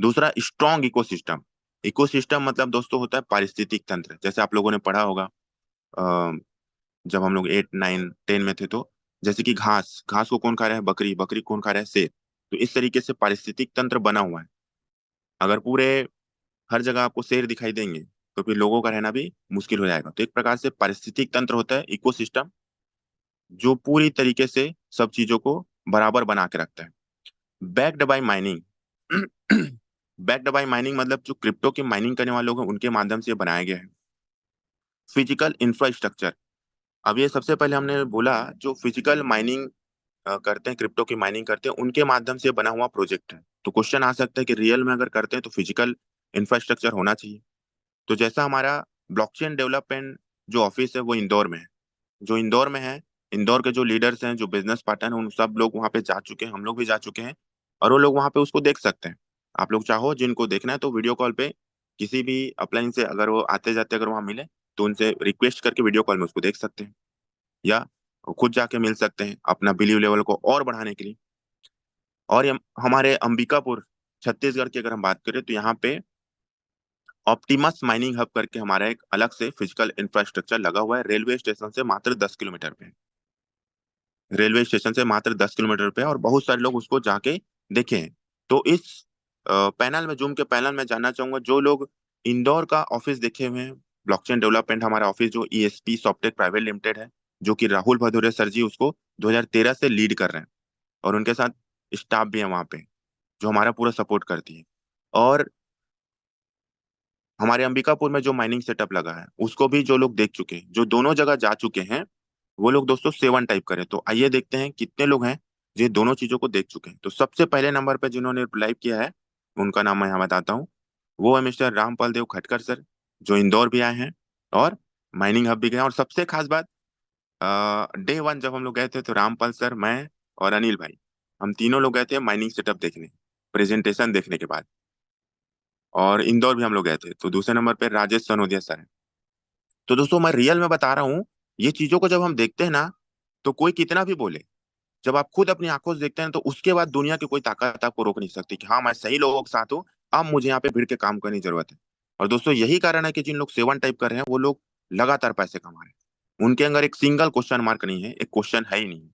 दूसरा, स्ट्रॉन्ग इकोसिस्टम। इकोसिस्टम मतलब दोस्तों होता है पारिस्थितिक तंत्र। जैसे आप लोगों ने पढ़ा होगा जब हम लोग 8 9 10 में थे, तो जैसे कि घास, घास को कौन खा रहा है? बकरी, बकरी कौन खा रहा है? शेर। तो इस तरीके से पारिस्थितिक तंत्र बना हुआ है। अगर पूरे हर जगह आपको शेर दिखाई देंगे तो फिर लोगों का रहना भी मुश्किल हो जाएगा। तो एक प्रकार से पारिस्थितिक तंत्र होता है इकोसिस्टम, जो पूरी तरीके से सब चीजों को बराबर बना के रखता है। Backed by mining. Backed by mining मतलब जो क्रिप्टो की माइनिंग करने वाले लोग हैं उनके माध्यम से ये बनाया गया है। Physical infrastructure. अब ये सबसे पहले हमने बोला, जो फिजिकल माइनिंग करते हैं, क्रिप्टो की माइनिंग करते हैं, उनके माध्यम से बना हुआ प्रोजेक्ट है। तो क्वेश्चन आ सकता है कि रियल में अगर करते हैं तो फिजिकल इंफ्रास्ट्रक्चर होना चाहिए। तो जैसा हमारा ब्लॉकचेन डेवलपमेंट जो ऑफिस है वो इंदौर में है, जो इंदौर में है, इंदौर के जो लीडर्स हैं, जो बिजनेस पार्टनर हैं, उन सब लोग वहाँ पे जा चुके हैं, हम लोग भी जा चुके हैं, और वो लोग वहाँ पे उसको देख सकते हैं। आप लोग चाहो जिनको देखना है तो वीडियो कॉल पे किसी भी अपलाइन से अगर वो आते जाते अगर वहाँ मिले तो उनसे रिक्वेस्ट करके वीडियो कॉल में उसको देख सकते हैं, या खुद जाके मिल सकते हैं अपना बिलीव लेवल को और बढ़ाने के लिए। और हमारे अंबिकापुर छत्तीसगढ़ की अगर हम बात करें तो यहाँ पे ऑप्टिमस माइनिंग हब करके हमारा एक अलग से फिजिकल इंफ्रास्ट्रक्चर लगा हुआ है, रेलवे स्टेशन से मात्र 10 किलोमीटर पे, रेलवे स्टेशन से मात्र 10 किलोमीटर पे, और बहुत सारे लोग उसको जाके देखे हैं। तो इस पैनल में, जूम के पैनल में जानना चाहूंगा जो लोग इंदौर का ऑफिस देखे हुए हैं, ब्लॉकचेन डेवलपमेंट हमारा ऑफिस जो ईएसपी सॉफ्टटेक प्राइवेट लिमिटेड है, जो कि राहुल भदौरिया सर जी उसको 2013 से लीड कर रहे हैं, और उनके साथ स्टाफ भी है वहाँ पे जो हमारा पूरा सपोर्ट करती है। और हमारे अंबिकापुर में जो माइनिंग सेटअप लगा है उसको भी जो लोग देख चुके हैं, जो दोनों जगह जा चुके हैं, वो लोग दोस्तों 7 टाइप करें। तो आइए देखते हैं कितने लोग हैं जो दोनों चीजों को देख चुके हैं। तो सबसे पहले नंबर पे जिन्होंने लाइव किया है उनका नाम मैं यहाँ बताता हूँ, वो है मिस्टर रामपाल देव खटकर सर, जो इंदौर भी आए हैं और माइनिंग हब भी गए हैं। और सबसे खास बात, डे वन जब हम लोग गए थे तो रामपाल सर, मैं और अनिल भाई, हम तीनों लोग गए थे माइनिंग सेटअप देखने, प्रेजेंटेशन देखने के बाद। और इंदौर भी हम लोग गए थे। तो दूसरे नंबर पे राजेश सनोदिया सर हैं। तो दोस्तों मैं रियल में बता रहा हूँ, ये चीजों को जब हम देखते हैं ना, तो कोई कितना भी बोले, जब आप खुद अपनी आंखों से देखते हैं तो उसके बाद दुनिया की कोई ताकत आपको रोक नहीं सकती कि हाँ मैं सही लोगों के साथ हूँ, अब मुझे यहाँ पे भीड़ के काम करने की जरूरत है। और दोस्तों यही कारण है कि जिन लोग 7 टाइप कर रहे हैं वो लोग लगातार पैसे कमा रहे हैं। उनके अंदर एक सिंगल क्वेश्चन मार्क नहीं है, एक क्वेश्चन है ही नहीं।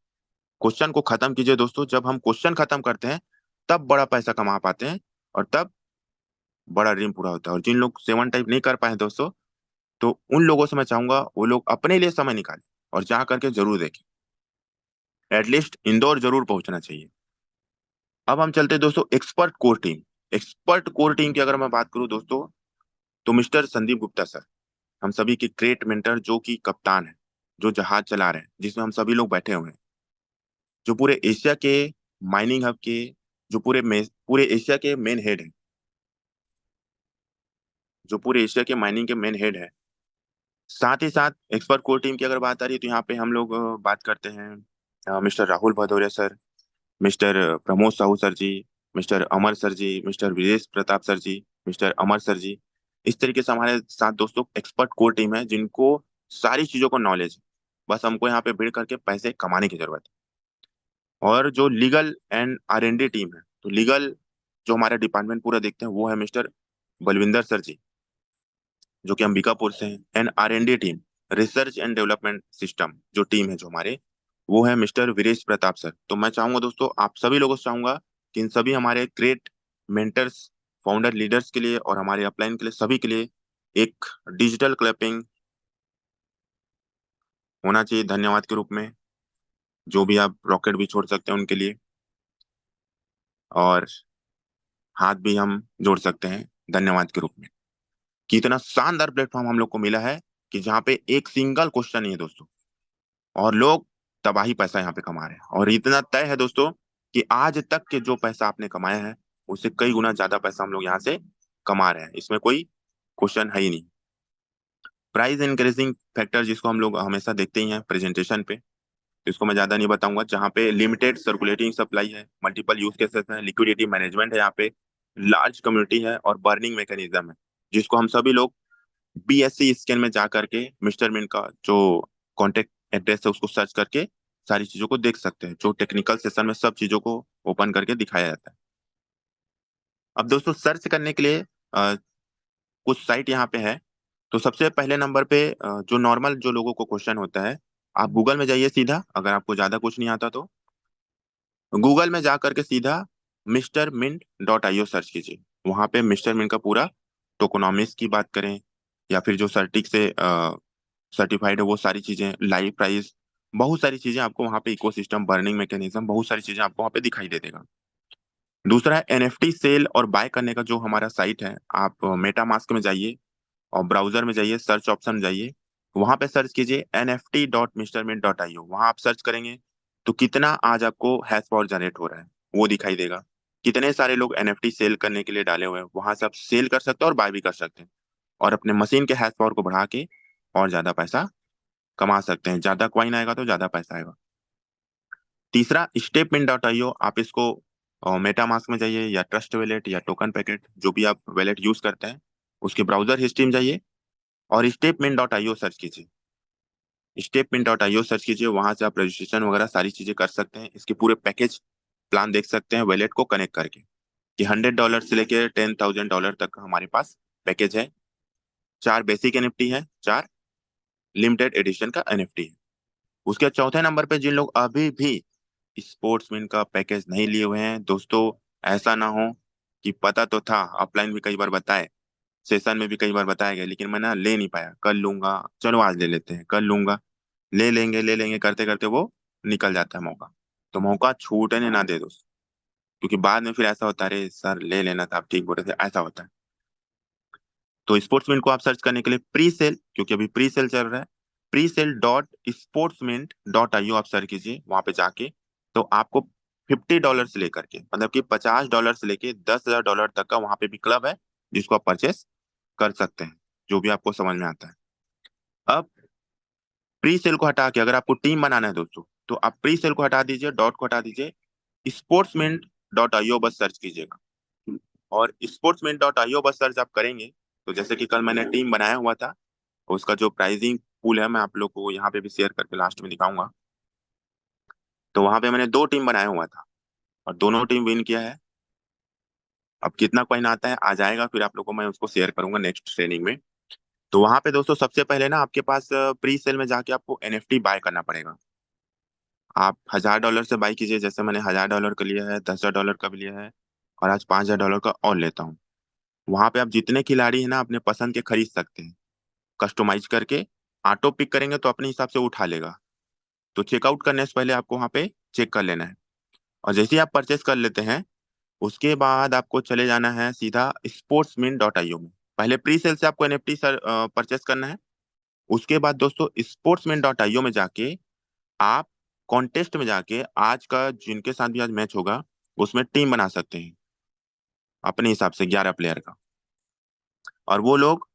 क्वेश्चन को खत्म कीजिए दोस्तों, जब हम क्वेश्चन खत्म करते हैं तब बड़ा पैसा कमा पाते हैं, और तब बड़ा ड्रीम पूरा होता है। और जिन लोग 7 टाइप नहीं कर पाए दोस्तों, तो उन लोगों से मैं चाहूंगा वो लोग अपने लिए समय निकालें और जा करके जरूर देखें, एटलीस्ट इंदौर जरूर पहुंचना चाहिए। अब हम चलते हैं दोस्तों expert core team. Expert core team की अगर मैं बात करूं दोस्तों, तो मिस्टर संदीप गुप्ता सर, हम सभी के ग्रेट मेंटर, जो कि कप्तान है, जो जहाज चला रहे हैं जिसमें हम सभी लोग बैठे हुए हैं, जो पूरे एशिया के माइनिंग हब के, जो पूरे एशिया के मेन हेड है, जो पूरे एशिया के माइनिंग के मेन हेड है। साथ ही साथ एक्सपर्ट कोर टीम की अगर बात आ रही है तो यहाँ पे हम लोग बात करते हैं mister Rahul Bhadauria sir, mister Pramod Sahu sir ji, mister Amar sir ji, mister Viresh Pratap sir ji, mister Amar sir ji. इस तरीके से हमारे साथ दोस्तों एक्सपर्ट कोर टीम है जिनको सारी चीजों को नॉलेज है, बस हमको यहाँ पे भीड़ करके पैसे कमाने की जरूरत है। और जो लीगल एंड R&D टीम है, तो लीगल जो हमारा डिपार्टमेंट पूरा देखते हैं वो है मिस्टर बलविंदर सर जी, जो कि अंबिकापुर से हैं। And R&D team, research and development system जो टीम है जो हमारे, वो है मिस्टर वीरेश प्रताप सर। तो मैं चाहूंगा दोस्तों, आप सभी लोगों से चाहूंगा कि इन सभी हमारे ग्रेट मेंटर्स, फाउंडर लीडर्स के लिए और हमारे अपलाइन के लिए, सभी के लिए एक डिजिटल क्लैपिंग होना चाहिए धन्यवाद के रूप में। जो भी आप रॉकेट भी छोड़ सकते हैं उनके लिए, और हाथ भी हम जोड़ सकते हैं धन्यवाद के रूप में, कि इतना शानदार प्लेटफॉर्म हम लोग को मिला है कि जहाँ पे एक सिंगल क्वेश्चन नहीं है दोस्तों, और लोग तबाही पैसा यहाँ पे कमा रहे हैं। और इतना तय है दोस्तों कि आज तक के जो पैसा आपने कमाया है उससे कई गुना ज्यादा पैसा हम लोग यहाँ से कमा रहे हैं, इसमें कोई क्वेश्चन है ही नहीं। प्राइस इंक्रीजिंग फैक्टर जिसको हम लोग हमेशा देखते ही हैं प्रेजेंटेशन पे, इसको मैं ज्यादा नहीं बताऊंगा। जहाँ पे लिमिटेड सर्कुलेटिंग सप्लाई है, मल्टीपल यूज केसेस है, लिक्विडिटी मैनेजमेंट है, यहाँ पे लार्ज कम्युनिटी है, और बर्निंग मैकेनिज्म है, जिसको हम सभी लोग BSC स्कैन में जा करके मिस्टर मिन का जो कॉन्टेक्ट एड्रेस है उसको सर्च करके सारी चीजों को देख सकते हैं, जो टेक्निकल सेशन में सब चीजों को ओपन करके दिखाया जाता है। अब दोस्तों सर्च करने के लिए कुछ साइट यहाँ पे है। तो सबसे पहले नंबर पे जो नॉर्मल जो लोगों को क्वेश्चन होता है, आप गूगल में जाइए सीधा, अगर आपको ज्यादा कुछ नहीं आता तो गूगल में जा करके सीधा Mr. Mint.io सर्च कीजिए। वहां पे मिस्टर मिंट का पूरा टोकोनॉमिक्स की बात करें, या फिर जो सर्टिक से सर्टिफाइड है वो सारी चीजें, लाइव प्राइस, बहुत सारी चीजें आपको वहाँ पे, इकोसिस्टम, बर्निंग मैकेनिज्म, बहुत सारी चीजें आपको वहाँ पे दिखाई दे देगा। दूसरा है NFT सेल और बाय करने का जो हमारा साइट है, आप मेटा मास्क में जाइए और ब्राउजर में जाइए, सर्च ऑप्शन में जाइए, वहां पे सर्च कीजिए nft.mrmint.io। वहां आप सर्च करेंगे तो कितना आज आपको हैश पावर जनरेट हो रहा है वो दिखाई देगा। कितने सारे लोग NFT सेल करने के लिए डाले हुए हैं, वहां से आप सेल कर सकते हैं और बाय भी कर सकते हैं। और अपने मशीन के हैश पावर को बढ़ा के और ज्यादा पैसा कमा सकते हैं। ज्यादा क्वाइन आएगा तो ज्यादा पैसा आएगा। तीसरा stepmin.io, आप इसको मेटामास्क में जाइए या ट्रस्ट वैलेट या टोकन पैकेट जो भी आप वैलेट यूज करते हैं उसके ब्राउजर हिस्ट्री में जाइए और stepmin.io सर्च कीजिए। stepmin.io सर्च कीजिए, वहां से आप रजिस्ट्रेशन वगैरह सारी चीजें कर सकते हैं। इसके पूरे पैकेज प्लान देख सकते हैं वैलेट को कनेक्ट करके कि $100 से लेके $10,000 तक का हमारे पास पैकेज है। 4 बेसिक एनएफटी है, 4 लिमिटेड एडिशन का एनएफटी है। उसके चौथे नंबर पे जिन लोग अभी भी स्पोर्ट्समैन का पैकेज नहीं लिए हुए हैं दोस्तों, ऐसा ना हो कि पता तो था, ऑफलाइन भी कई बार बताए, सेशन में भी कई बार बताया गया, लेकिन मैं ना ले नहीं पाया। कल लूंगा, चलो आज ले लेते हैं, कल लूंगा, ले लेंगे करते करते वो निकल जाता है मौका। तो मौका छूटने ना दे दोस्त, क्योंकि बाद में फिर ऐसा होता है, अरे सर ले लेना था, आप ठीक बोल रहे थे, ऐसा होता है। तो स्पोर्ट्समेंट को आप सर्च करने के लिए प्री सेल, क्योंकि अभी प्री सेल चल रहा है, pre sale dot sportsment dot IO आप सर्च कीजिए वहां पे जाके। तो आपको $50 से लेकर के, मतलब कि $50 से लेके $10,000 तक का वहां पे भी क्लब है जिसको आप परचेस कर सकते हैं, जो भी आपको समझ में आता है। अब प्री सेल को हटा के अगर आपको टीम बनाना है दोस्तों, तो आप प्री सेल को हटा दीजिए, डॉट को हटा दीजिए, स्पोर्ट्समेंट डॉट आईओ बस सर्च कीजिएगा। और स्पोर्ट्समेंट डॉट आईओ बस सर्च आप करेंगे तो जैसे कि कल मैंने टीम बनाया हुआ था, उसका जो प्राइजिंग पूल है मैं आप लोग को यहाँ पे भी शेयर करके लास्ट में दिखाऊंगा। तो वहां पे मैंने 2 टीम बनाया हुआ था और दोनों टीम विन किया है। अब कितना कॉइन आता है आ जाएगा, फिर आप लोग को मैं उसको शेयर करूंगा नेक्स्ट ट्रेनिंग में। तो वहां पे दोस्तों सबसे पहले ना आपके पास प्री सेल में जाके आपको एनएफटी बाय करना पड़ेगा। आप $1,000 से बाय कीजिए, जैसे मैंने $1,000 का लिया है, $10,000 का भी लिया है और आज $5,000 का और लेता हूँ। वहां पे आप जितने खिलाड़ी हैं ना अपने पसंद के खरीद सकते हैं, कस्टमाइज करके। ऑटो पिक करेंगे तो अपने हिसाब से उठा लेगा। तो चेकआउट करने से पहले आपको वहां पे चेक कर लेना है। और जैसे ही आप परचेस कर लेते हैं उसके बाद आपको चले जाना है सीधा sportsmin.io में। पहले प्री सेल से आपको एनएफटी सर परचेस करना है। उसके बाद दोस्तों sportsmin.io में जाके आप कॉन्टेस्ट में जाके आज का जिनके साथ भी आज मैच होगा उसमें टीम बना सकते हैं अपने हिसाब से 11 प्लेयर का। और वो लोग,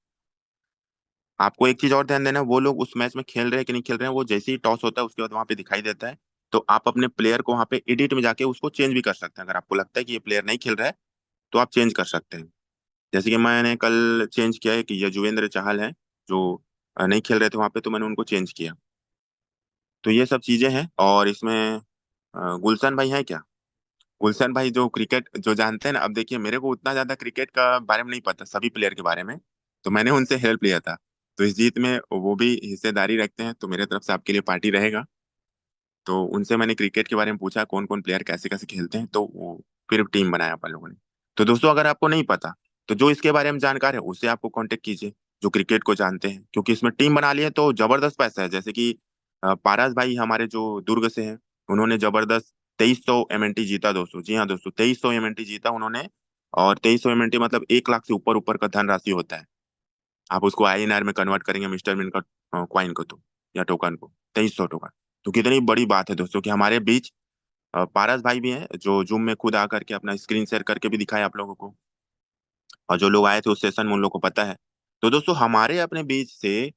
आपको एक चीज और ध्यान देना है, वो लोग उस मैच में खेल रहे हैं कि नहीं खेल रहे हैं वो जैसे ही टॉस होता है उसके बाद वहां पे दिखाई देता है। तो आप अपने प्लेयर को वहां पे एडिट में जाके उसको चेंज भी कर सकते हैं। अगर आपको लगता है कि ये प्लेयर नहीं खेल रहा है तो आप चेंज कर सकते हैं। जैसे कि मैंने कल चेंज किया है कि युजवेंद्र चहल है जो नहीं खेल रहे थे वहां पे, तो मैंने उनको चेंज किया। तो ये सब चीजें हैं। और इसमें गुलशन भाई है क्या? गुलशन भाई जो क्रिकेट जो जानते हैं ना, अब देखिए मेरे को उतना ज्यादा क्रिकेट का बारे में नहीं पता सभी प्लेयर के बारे में, तो मैंने उनसे हेल्प लिया था। तो इस जीत में वो भी हिस्सेदारी रखते हैं, तो मेरे तरफ से आपके लिए पार्टी रहेगा। तो उनसे मैंने क्रिकेट के बारे में पूछा कौन कौन प्लेयर कैसे कैसे खेलते हैं, तो वो फिर टीम बनाया अपन लोगों ने। तो दोस्तों अगर आपको नहीं पता तो जो इसके बारे में जानकार है उससे आपको कांटेक्ट कीजिए जो क्रिकेट को जानते हैं, क्योंकि इसमें टीम बना लिए तो जबरदस्त पैसा है। जैसे कि पारस भाई हमारे जो दुर्ग से हैं, उन्होंने जबरदस्त 2300 MNT जीता दोस्तों। जी हाँ दोस्तों, 2300 MNT जीता उन्होंने। और 2300 MNT मतलब 1 लाख से ऊपर ऊपर का धनराशि होता है। आप उसको आईएनआर में कन्वर्ट करेंगे मिस्टर मिन का क्वाइन को, तो या टोकन को, 2300 टोकन। तो कितनी बड़ी बात है दोस्तों कि हमारे बीच पारस भाई भी हैं जो जूम में खुद आकर के अपना स्क्रीन शेयर करके भी दिखाए आप लोगों को। और जो लोग आए थे उस सेशन में उन लोगों को पता है। तो दोस्तों हमारे अपने बीच से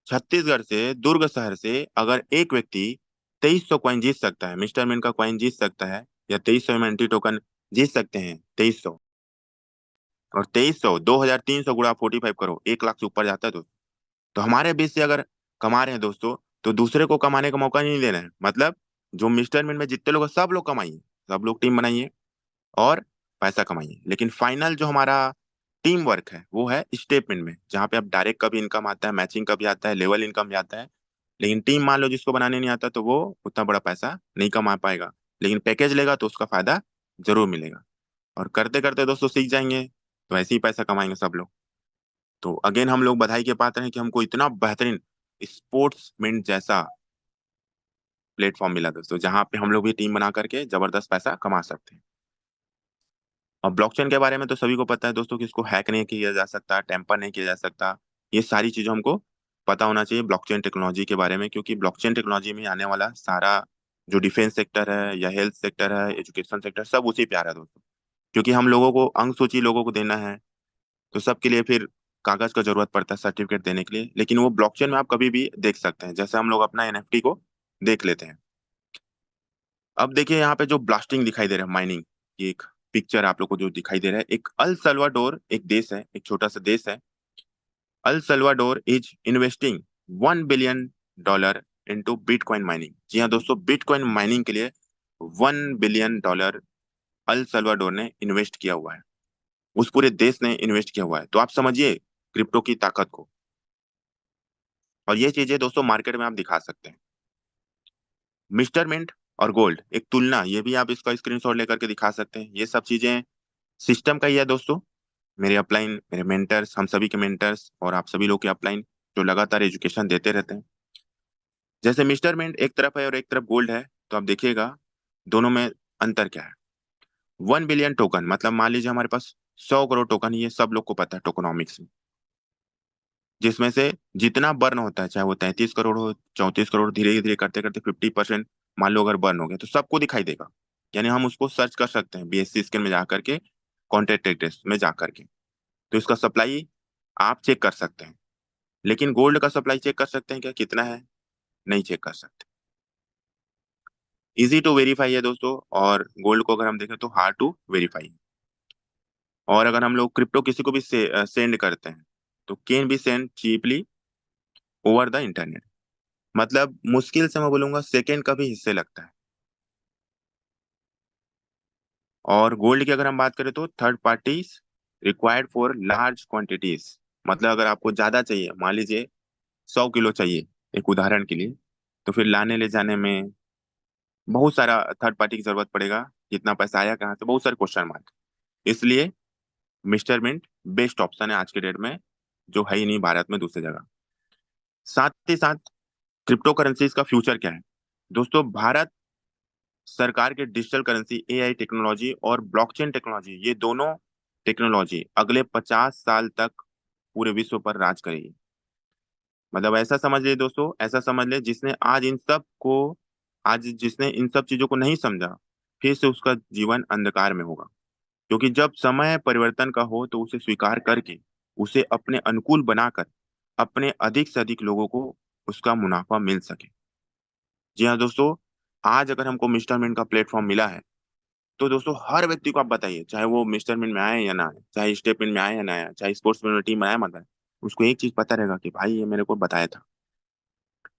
छत्तीसगढ़ से दुर्ग शहर से अगर एक व्यक्ति 2300 कॉइन जीत सकता है, मिस्टर मिन का कॉइन जीत सकता है, या 2300 MNT टोकन जीत सकते हैं, 2300, और 2300 2300 गुणा 45 करो, 1 लाख से ऊपर जाता है दोस्तों। तो हमारे बीच से अगर कमा रहे हैं दोस्तों, तो दूसरे को कमाने का मौका नहीं देना है। मतलब जो मिस्टर मिन में जितने लोग हैं सब लोग कमाइए, सब लोग टीम बनाइए और पैसा कमाइए। लेकिन फाइनल जो हमारा टीम वर्क है वो है स्टेटमेंट में, जहाँ पे अब डायरेक्ट का भी इनकम आता है, मैचिंग का भी आता है, लेवल इनकम भी आता है। लेकिन टीम मान लो जिसको बनाने नहीं आता तो वो उतना बड़ा पैसा नहीं कमा पाएगा। लेकिन पैकेज लेगा तो उसका फायदा जरूर मिलेगा। और करते करते दोस्तों सीख जाएंगे, तो ऐसे ही पैसा कमाएंगे सब लोग। तो अगेन हम लोग बधाई के पात्र हैं कि हमको इतना बेहतरीन स्पोर्ट्समेंट जैसा प्लेटफॉर्म मिला दोस्तों, जहाँ पे हम लोग भी टीम बना करके जबरदस्त पैसा कमा सकते हैं। और ब्लॉकचेन के बारे में तो सभी को पता है दोस्तों कि इसको हैक नहीं किया जा सकता, टेम्पर नहीं किया जा सकता। ये सारी चीजें हमको पता होना चाहिए ब्लॉकचेन टेक्नोलॉजी के बारे में, क्योंकि ब्लॉकचेन टेक्नोलॉजी में आने वाला सारा जो डिफेंस सेक्टर है या हेल्थ सेक्टर है, एजुकेशन सेक्टर, सब उसी पे आ रहा है दोस्तों। क्योंकि हम लोगों को अंक सूची लोगों को देना है, तो सबके लिए फिर कागज का जरूरत पड़ता है सर्टिफिकेट देने के लिए, लेकिन वो ब्लॉकचेन में आप कभी भी देख सकते हैं, जैसे हम लोग अपना एनएफटी को देख लेते हैं। अब देखिए यहाँ पे जो ब्लास्टिंग दिखाई दे रहा है, माइनिंग की एक पिक्चर आप लोग को जो दिखाई दे रहा है, एक अल सल्वाडोर एक देश है, एक छोटा सा देश है। El Salvador is investing $1 billion into bitcoin mining. जी हाँ दोस्तों, बिटकॉइन माइनिंग के लिए $1 बिलियन अल सल्वाडोर ने इन्वेस्ट किया हुआ है, उस पूरे देश ने इन्वेस्ट किया हुआ है। तो आप समझिए क्रिप्टो की ताकत को। और ये चीजें दोस्तों मार्केट में आप दिखा सकते हैं। मिस्टर मिंट और गोल्ड एक तुलना, ये भी आप इसका स्क्रीनशॉट लेकर के दिखा सकते हैं। ये सब चीजें सिस्टम का ही है दोस्तों। मेरे अपलाइन, मेरे मेंटर्स, हम सभी के मेंटर्स और आप सभी लोग के अपलाइन जो लगातार एजुकेशन देते रहते हैं। जैसे मिस्टर मिंट एक तरफ है और एक तरफ गोल्ड है, तो आप देखिएगा दोनों में अंतर क्या है। 1 बिलियन टोकन मतलब मान लीजिए हमारे पास 100 करोड़ टोकन, ये सब लोग को पता है टोकनॉमिक्स में, जिसमें से जितना बर्न होता है, चाहे वो 33 करोड़ हो, 34 करोड़, धीरे धीरे करते करते 50% मान लो अगर बर्न हो गया तो सबको दिखाई देगा। यानी हम उसको सर्च कर सकते हैं बीएससी स्कैन में जाकर के, कॉन्टेक्ट टेस्ट में जाकर के। तो इसका सप्लाई आप चेक कर सकते हैं। लेकिन गोल्ड का सप्लाई चेक कर सकते हैं क्या कितना है? नहीं चेक कर सकते। इजी टू वेरीफाई है दोस्तों, और गोल्ड को अगर हम देखें तो हार्ड टू वेरीफाई। और अगर हम लोग क्रिप्टो किसी को भी सेंड करते हैं तो can be send cheaply over the internet. मतलब मुश्किल से मैं बोलूंगा सेकंड का भी हिस्से लगता है। और गोल्ड की अगर हम बात करें तो third parties required for large quantities. मतलब अगर आपको ज्यादा चाहिए, मान लीजिए 100 किलो चाहिए एक उदाहरण के लिए, तो फिर लाने ले जाने में बहुत सारा थर्ड पार्टी की जरूरत पड़ेगा। कितना पैसा आया कहाँ से, बहुत सारे क्वेश्चन मार्क। इसलिए मिस्टर मिंट बेस्ट ऑप्शन है आज के डेट में, जो है ही नहीं भारत में दूसरी जगह। साथ ही साथ क्रिप्टो करेंसीज का फ्यूचर क्या है दोस्तों? भारत सरकार के डिजिटल करेंसी, एआई टेक्नोलॉजी और ब्लॉकचेन टेक्नोलॉजी, ये दोनों टेक्नोलॉजी अगले 50 साल तक पूरे विश्व पर राज करेगी। मतलब ऐसा समझ ले दोस्तों, ऐसा समझ ले जिसने इन सब चीजों को नहीं समझा, फिर से उसका जीवन अंधकार में होगा। क्योंकि जब समय परिवर्तन का हो तो उसे स्वीकार करके उसे अपने अनुकूल बनाकर अपने अधिक से अधिक लोगों को उसका मुनाफा मिल सके। जी हाँ दोस्तों, आज अगर हमको मिस्टर मिंट का प्लेटफॉर्म मिला है, तो दोस्तों हर व्यक्ति को आप बताइए, चाहे वो मिस्टर मिन में आए या ना आए, चाहे स्टेप इन में आए या ना आए, चाहे स्पोर्ट्स में टीम में आए मत आए, उसको एक चीज पता रहेगा कि भाई ये मेरे को बताया था,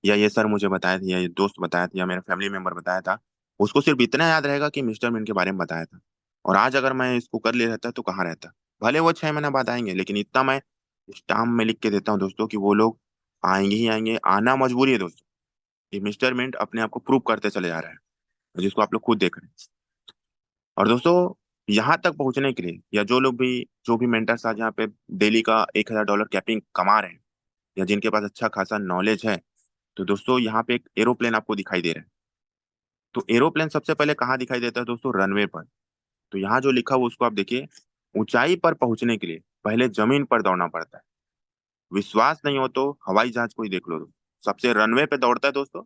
या ये सर मुझे बताया था, या ये दोस्त बताया था, या मेरा फैमिली मेंबर बताया था। उसको सिर्फ इतना याद रहेगा कि मिस्टर मिन के बारे में बताया था। और आज अगर मैं इसको कर ले रहता तो कहाँ रहता? भले वो 6 महीना बाद आएंगे, लेकिन इतना मैं स्टाम्प में लिख के देता हूँ दोस्तों कि वो लोग आएंगे ही आएंगे, आना मजबूरी है दोस्तों। ये मिस्टर मिंट अपने आप को प्रूव करते चले जा रहा है, जिसको आप लोग खुद देख रहे हैं। और दोस्तों यहाँ तक पहुंचने के लिए, या जो भी मेंटर्स आज यहाँ पे डेली का $1,000 कैपिंग कमा रहे हैं, या जिनके पास अच्छा खासा नॉलेज है, तो दोस्तों यहाँ पे एक एरोप्लेन आपको दिखाई दे रहा है। तो एरोप्लेन सबसे पहले कहाँ दिखाई देता है दोस्तों? रनवे पर। तो यहाँ जो लिखा हुआ उसको आप देखिए। ऊंचाई पर पहुंचने के लिए पहले जमीन पर दौड़ना पड़ता है। विश्वास नहीं हो तो हवाई जहाज को ही देख लो दोस्तों, सबसे रनवे पे दौड़ता है दोस्तों,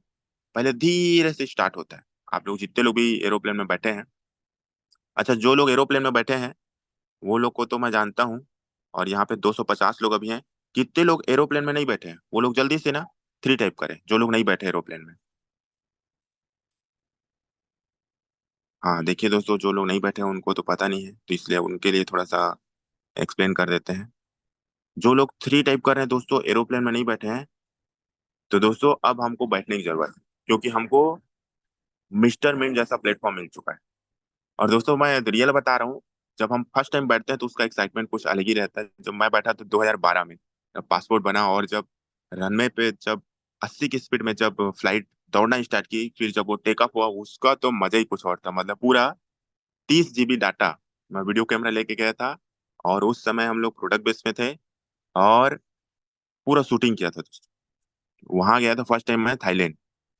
पहले धीरे से स्टार्ट होता है। आप लोग जितने लोग भी एरोप्लेन में बैठे हैं, अच्छा जो लोग एरोप्लेन में बैठे हैं वो लोग को तो मैं जानता हूँ, और यहाँ पे 250 लोग अभी हैं। कितने लोग एरोप्लेन में नहीं बैठे हैं वो लोग जल्दी से ना 3 टाइप करें, जो लोग नहीं बैठे एरोप्लेन में। हाँ देखिए दोस्तों, जो लोग नहीं बैठे हैं उनको तो पता नहीं है, तो इसलिए उनके लिए थोड़ा सा एक्सप्लेन कर देते हैं। जो लोग 3 टाइप कर रहे हैं दोस्तों, एरोप्लेन में नहीं बैठे हैं, तो दोस्तों अब हमको बैठने की जरूरत है, क्योंकि हमको मिस्टर मिंट जैसा प्लेटफॉर्म मिल चुका है। और दोस्तों मैं रियल बता रहा हूँ, जब हम फर्स्ट टाइम बैठते हैं तो उसका एक्साइटमेंट कुछ अलग ही रहता है। जब मैं बैठा तो 2012 में, जब पासपोर्ट बना, और जब रनवे पे जब 80 की स्पीड में जब फ्लाइट दौड़ना स्टार्ट की, फिर जब वो टेक ऑफ हुआ, उसका तो मजा ही कुछ और था। मतलब पूरा 30 GB डाटा मैं वीडियो कैमरा लेके गया था, और उस समय हम लोग प्रोडक्ट बेस में थे, और पूरा शूटिंग किया था दोस्तों। वहां गया था फर्स्ट टाइम मैं थाईलैंड,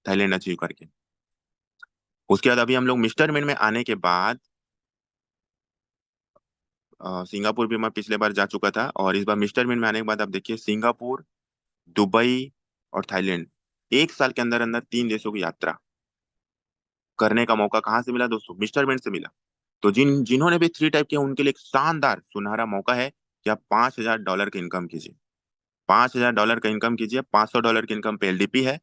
थाईलैंड अचीव करके। उसके बाद अभी हम लोग मिस्टर मिन में आने के बाद सिंगापुर भी मैं पिछले बार जा चुका था, और इस बार मिस्टर मिन में आने के बाद आप देखिए सिंगापुर, दुबई और थाईलैंड, एक साल के अंदर अंदर 3 देशों की यात्रा करने का मौका कहाँ से मिला दोस्तों? मिस्टर मिन से मिला। तो जिन्होंने भी 3 टाइप किया उनके लिए एक शानदार सुनहरा मौका है कि आप $5,000 की इनकम कीजिए। $5,000 का इनकम कीजिए। $500 की इनकम पे एलडीपी है।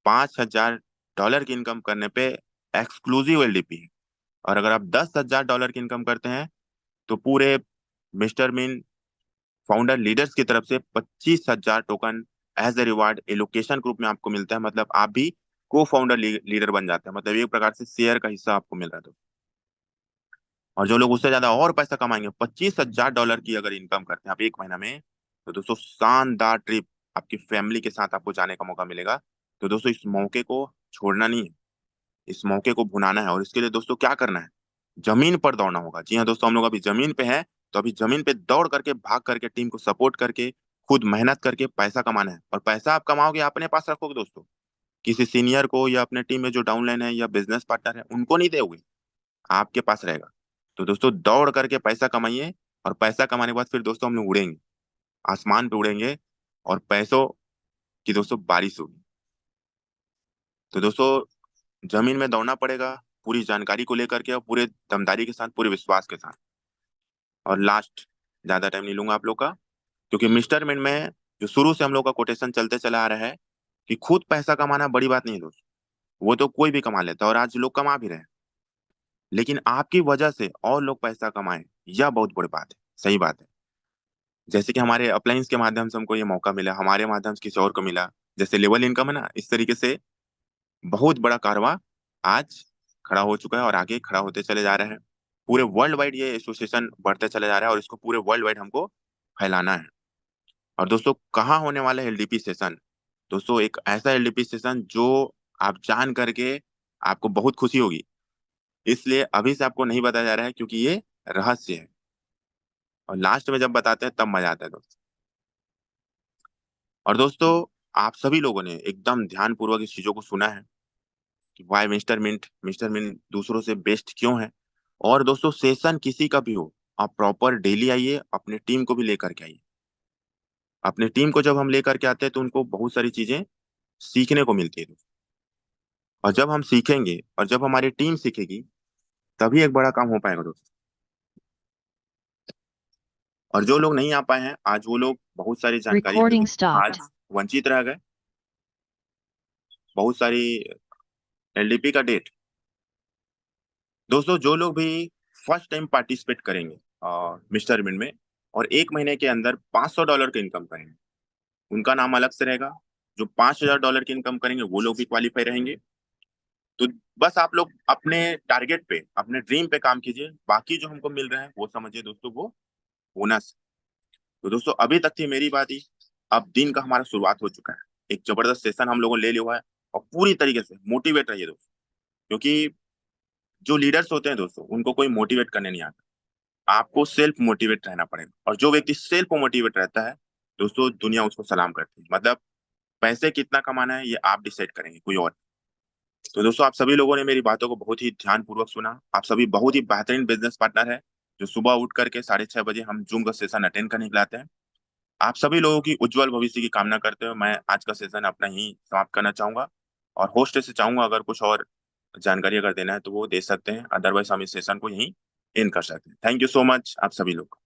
$5,000 की इनकम करने पे एक्सक्लूसिव एलडीपी है। और अगर आप $10,000 की इनकम करते हैं तो पूरे मिस्टर मीन फाउंडर लीडर्स की तरफ से 25,000 token as a reward allocation group में आपको मिलता है। मतलब आप भी को फाउंडर लीडर बन जाते हैं। मतलब एक प्रकार से शेयर का हिस्सा आपको मिल रहा है दोस्तों। और जो लोग उससे ज्यादा और पैसा कमाएंगे, $25,000 की अगर इनकम करते हैं आप एक महीना में, तो दोस्तों शानदार ट्रिप आपकी फैमिली के साथ आपको जाने का मौका मिलेगा। तो दोस्तों इस मौके को छोड़ना नहीं है, इस मौके को भुनाना है। और इसके लिए दोस्तों क्या करना है, जमीन पर दौड़ना होगा। जी हाँ दोस्तों, हम लोग अभी जमीन पे हैं, तो अभी जमीन पे दौड़ करके, भाग करके, टीम को सपोर्ट करके, खुद मेहनत करके पैसा कमाना है। और पैसा आप कमाओगे, अपने पास रखोगे दोस्तों, किसी सीनियर को या अपने टीम में जो डाउनलाइन है या बिजनेस पार्टनर है उनको नहीं दोगे, आपके पास रहेगा। तो दोस्तों दौड़ करके पैसा कमाइए। और पैसा कमाने के बाद फिर दोस्तों हम लोग उड़ेंगे, आसमान पे उड़ेंगे, और पैसों की दोस्तों बारिश होगी। तो दोस्तों जमीन में दौड़ना पड़ेगा, पूरी जानकारी को लेकर के और पूरे दमदारी के साथ, पूरे विश्वास के साथ। और लास्ट, ज्यादा टाइम नहीं लूंगा आप लोग का, क्योंकि मिस्टर मिन में जो शुरू से हम लोग का कोटेशन चलते चला आ रहा है कि खुद पैसा कमाना बड़ी बात नहीं है दोस्त, वो तो कोई भी कमा लेता है और आज लोग कमा भी रहे हैं। लेकिन आपकी वजह से और लोग पैसा कमाएं, यह बहुत बड़ी बात है, सही बात है। जैसे कि हमारे अप्लायंस के माध्यम से हमको ये मौका मिला, हमारे माध्यम से किसी और को मिला, जैसे लेवल इनकम है ना, इस तरीके से बहुत बड़ा कारवां आज खड़ा हो चुका है और आगे खड़ा होते चले जा रहे हैं। पूरे वर्ल्ड वाइड ये एसोसिएशन बढ़ते चले जा रहा है और इसको पूरे वर्ल्ड वाइड हमको फैलाना है। और दोस्तों कहाँ होने वाला है एलडीपी सेशन? दोस्तों एक ऐसा एलडीपी सेशन जो आप जान करके आपको बहुत खुशी होगी, इसलिए अभी से आपको नहीं बताया जा रहा है क्योंकि ये रहस्य है। और लास्ट में जब बताते हैं तब मजा आता है दोस्तों। और दोस्तों आप सभी लोगों ने एकदम ध्यान पूर्वक इस चीजों को सुना है कि वाई मिस्टर मिंट दूसरों से बेस्ट क्यों है। और दोस्तों सेशन किसी का भी हो, आप प्रॉपर डेली आइए, अपने टीम को भी लेकर के आइए। अपने टीम को जब हम लेकर के आते हैं तो उनको बहुत सारी चीजें सीखने को मिलती है दोस्तों। और जब हम सीखेंगे और जब हमारी टीम सीखेगी, तभी एक बड़ा काम हो पाएगा दोस्तों। और जो लोग नहीं आ पाए हैं आज, वो लोग बहुत सारी जानकारी Recording से stopped. आज वंचित रह गए। बहुत सारी एलडीपी का डेट, दोस्तों जो लोग भी फर्स्ट टाइम पार्टिसिपेट करेंगे मिस्टर मिन में, और एक महीने के अंदर $500 की इनकम करेंगे, उनका नाम अलग से रहेगा। जो $5,000 की इनकम करेंगे वो लोग भी क्वालिफाई रहेंगे। तो बस आप लोग अपने टारगेट पे, अपने ड्रीम पे काम कीजिए, बाकी जो हमको मिल रहा है वो समझिए दोस्तों, वो बोनस। तो दोस्तों अभी तक थी मेरी बात ही, अब दिन का हमारा शुरुआत हो चुका है। एक जबरदस्त सेशन हम लोगों ने ले लिया हुआ है। और पूरी तरीके से मोटिवेट रहिए दोस्तों, क्योंकि जो लीडर्स होते हैं दोस्तों उनको कोई मोटिवेट करने नहीं आता, आपको सेल्फ मोटिवेट रहना पड़ेगा। और जो व्यक्ति सेल्फ मोटिवेट रहता है दोस्तों, दुनिया उसको सलाम करती है। मतलब पैसे कितना कमाना है ये आप डिसाइड करेंगे, कोई और। तो दोस्तों आप सभी लोगों ने मेरी बातों को बहुत ही ध्यानपूर्वक सुना। आप सभी बहुत ही बेहतरीन बिजनेस पार्टनर है, जो सुबह उठ करके 6:30 बजे हम जूम का सेशन अटेंड करने के लिए आते हैं। आप सभी लोगों की उज्जवल भविष्य की कामना करते हुए मैं आज का सेशन अपना ही समाप्त करना चाहूंगा। और होस्ट से चाहूंगा अगर कुछ और जानकारी अगर देना है तो वो दे सकते हैं, अदरवाइज हम इस सेशन को यहीं एंड कर सकते हैं। थैंक यू सो मच आप सभी लोग।